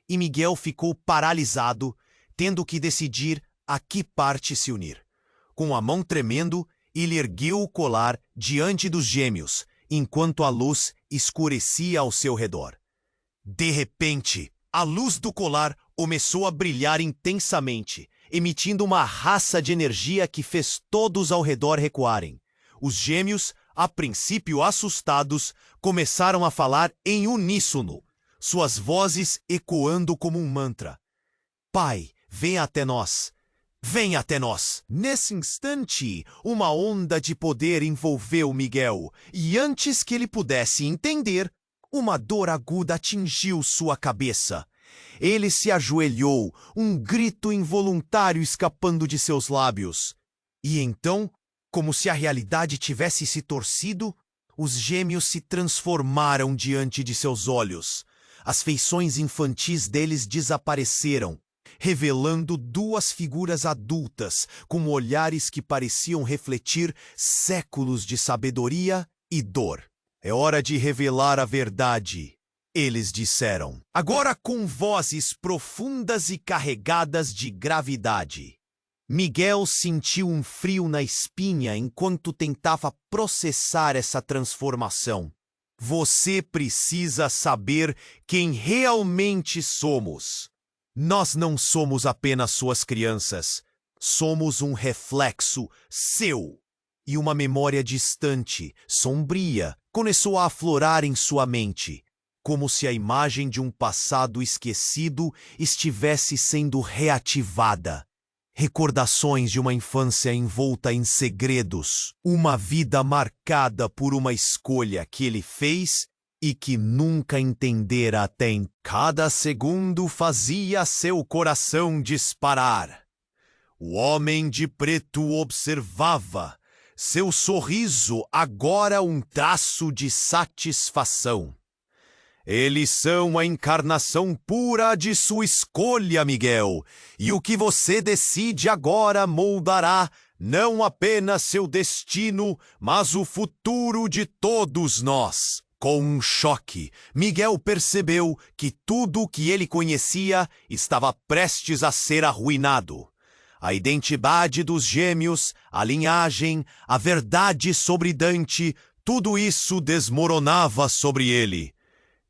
e Miguel ficou paralisado, tendo que decidir a que parte se unir. Com a mão tremendo, ele ergueu o colar diante dos gêmeos, enquanto a luz escurecia ao seu redor. De repente, a luz do colar começou a brilhar intensamente, emitindo uma raça de energia que fez todos ao redor recuarem. Os gêmeos, a princípio assustados, começaram a falar em uníssono, suas vozes ecoando como um mantra. Pai, venha até nós. Venha até nós. Nesse instante, uma onda de poder envolveu Miguel, e antes que ele pudesse entender, uma dor aguda atingiu sua cabeça. Ele se ajoelhou, um grito involuntário escapando de seus lábios. E então, como se a realidade tivesse se torcido, os gêmeos se transformaram diante de seus olhos. As feições infantis deles desapareceram, revelando duas figuras adultas com olhares que pareciam refletir séculos de sabedoria e dor. É hora de revelar a verdade, eles disseram, agora com vozes profundas e carregadas de gravidade. Miguel sentiu um frio na espinha enquanto tentava processar essa transformação. Você precisa saber quem realmente somos. Nós não somos apenas suas crianças. Somos um reflexo seu. E uma memória distante, sombria, começou a aflorar em sua mente, como se a imagem de um passado esquecido estivesse sendo reativada. Recordações de uma infância envolta em segredos, uma vida marcada por uma escolha que ele fez e que nunca entendera até em cada segundo fazia seu coração disparar. O homem de preto observava, seu sorriso agora um traço de satisfação. Eles são a encarnação pura de sua escolha, Miguel, e o que você decide agora moldará não apenas seu destino, mas o futuro de todos nós. Com um choque, Miguel percebeu que tudo o que ele conhecia estava prestes a ser arruinado. A identidade dos gêmeos, a linhagem, a verdade sobre Dante, tudo isso desmoronava sobre ele.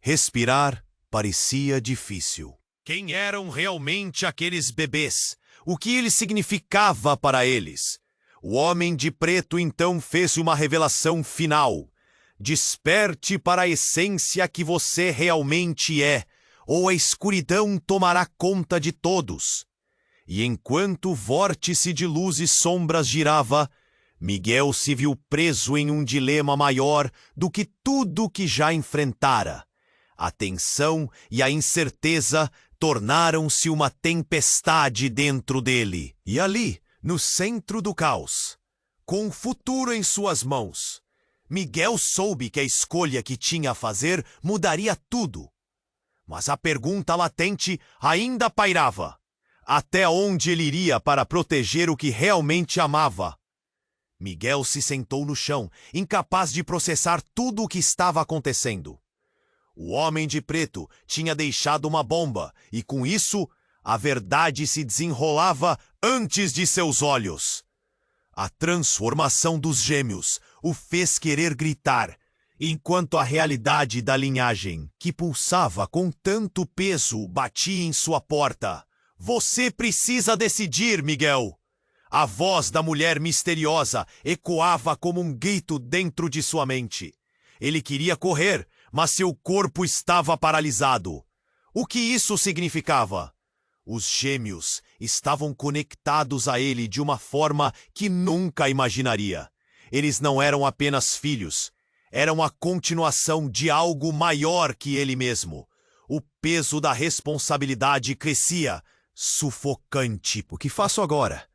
Respirar parecia difícil. Quem eram realmente aqueles bebês? O que ele significava para eles? O homem de preto então fez uma revelação final. Desperte para a essência que você realmente é, ou a escuridão tomará conta de todos. E enquanto o vórtice de luz e sombras girava, Miguel se viu preso em um dilema maior do que tudo que já enfrentara. A tensão e a incerteza tornaram-se uma tempestade dentro dele. E ali, no centro do caos, com o futuro em suas mãos, Miguel soube que a escolha que tinha a fazer mudaria tudo. Mas a pergunta latente ainda pairava. Até onde ele iria para proteger o que realmente amava? Miguel se sentou no chão, incapaz de processar tudo o que estava acontecendo. O homem de preto tinha deixado uma bomba, e com isso, a verdade se desenrolava antes de seus olhos. A transformação dos gêmeos o fez querer gritar, enquanto a realidade da linhagem, que pulsava com tanto peso, batia em sua porta. Você precisa decidir, Miguel! A voz da mulher misteriosa ecoava como um grito dentro de sua mente. Ele queria correr, mas seu corpo estava paralisado. O que isso significava? Os gêmeos estavam conectados a ele de uma forma que nunca imaginaria. Eles não eram apenas filhos, eram a continuação de algo maior que ele mesmo. O peso da responsabilidade crescia, sufocante. O que faço agora?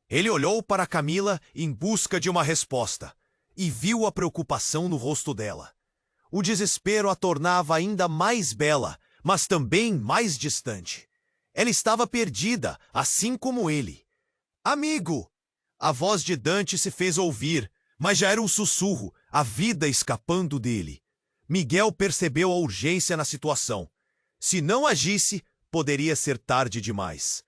Ele olhou para Camila em busca de uma resposta e viu a preocupação no rosto dela. O desespero a tornava ainda mais bela, mas também mais distante. Ela estava perdida, assim como ele. Amigo! A voz de Dante se fez ouvir, mas já era um sussurro, a vida escapando dele. Miguel percebeu a urgência na situação. Se não agisse, poderia ser tarde demais.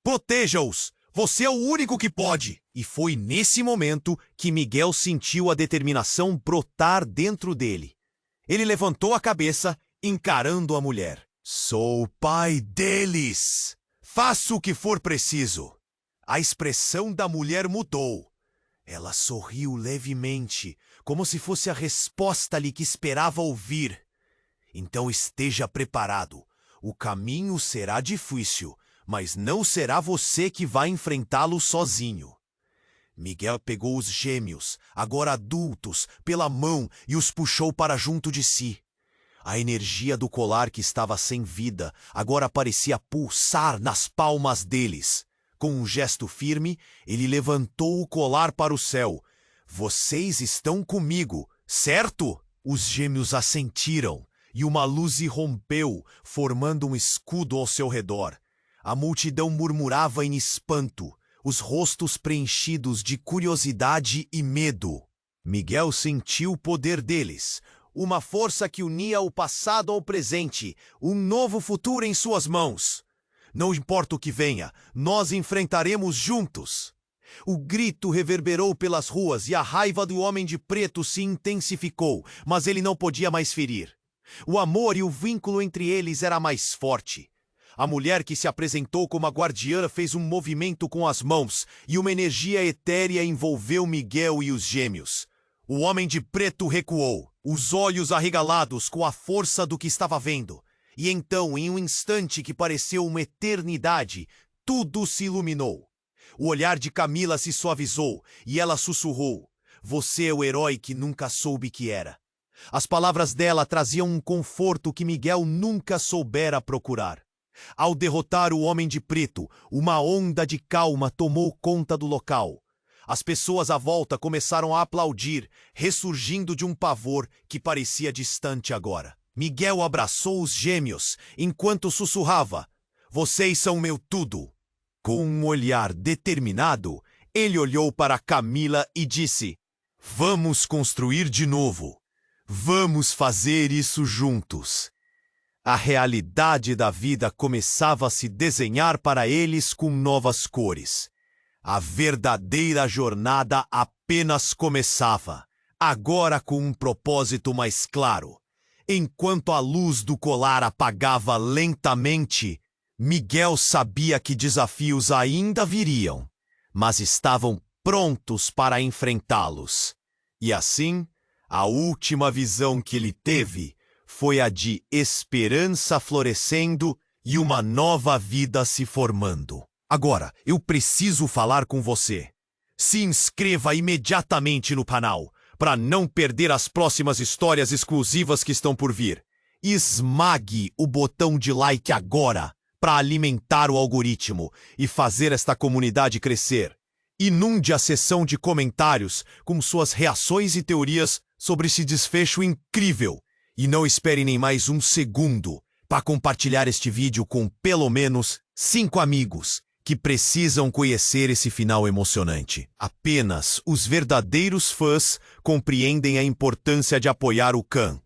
Proteja-os! Você é o único que pode! E foi nesse momento que Miguel sentiu a determinação brotar dentro dele. Ele levantou a cabeça, encarando a mulher. Sou o pai deles! Faça o que for preciso! A expressão da mulher mudou. Ela sorriu levemente, como se fosse a resposta-lhe que esperava ouvir. Então esteja preparado. O caminho será difícil, mas não será você que vai enfrentá-lo sozinho. Miguel pegou os gêmeos, agora adultos, pela mão e os puxou para junto de si. A energia do colar que estava sem vida agora parecia pulsar nas palmas deles. Com um gesto firme, ele levantou o colar para o céu. Vocês estão comigo, certo? Os gêmeos assentiram, e uma luz irrompeu, formando um escudo ao seu redor. A multidão murmurava em espanto, os rostos preenchidos de curiosidade e medo. Miguel sentiu o poder deles, uma força que unia o passado ao presente, um novo futuro em suas mãos. Não importa o que venha, nós enfrentaremos juntos. O grito reverberou pelas ruas e a raiva do Homem de Preto se intensificou, mas ele não podia mais ferir. O amor e o vínculo entre eles era mais forte. A mulher que se apresentou como a guardiã fez um movimento com as mãos e uma energia etérea envolveu Miguel e os gêmeos. O Homem de Preto recuou, os olhos arregalados com a força do que estava vendo. E então, em um instante que pareceu uma eternidade, tudo se iluminou. O olhar de Camila se suavizou e ela sussurrou: "Você é o herói que nunca soube que era." As palavras dela traziam um conforto que Miguel nunca soubera procurar. Ao derrotar o Homem de Preto, uma onda de calma tomou conta do local. As pessoas à volta começaram a aplaudir, ressurgindo de um pavor que parecia distante agora. Miguel abraçou os gêmeos, enquanto sussurrava: "Vocês são meu tudo." Com um olhar determinado, ele olhou para Camila e disse: "Vamos construir de novo. Vamos fazer isso juntos." A realidade da vida começava a se desenhar para eles com novas cores. A verdadeira jornada apenas começava, agora com um propósito mais claro. Enquanto a luz do colar apagava lentamente, Miguel sabia que desafios ainda viriam, mas estavam prontos para enfrentá-los. E assim, a última visão que ele teve foi a de esperança florescendo e uma nova vida se formando. Agora, eu preciso falar com você. Se inscreva imediatamente no canal para não perder as próximas histórias exclusivas que estão por vir. Esmague o botão de like agora para alimentar o algoritmo e fazer esta comunidade crescer. Inunde a seção de comentários com suas reações e teorias sobre esse desfecho incrível. E não espere nem mais um segundo para compartilhar este vídeo com pelo menos 5 amigos que precisam conhecer esse final emocionante. Apenas os verdadeiros fãs compreendem a importância de apoiar o Khan.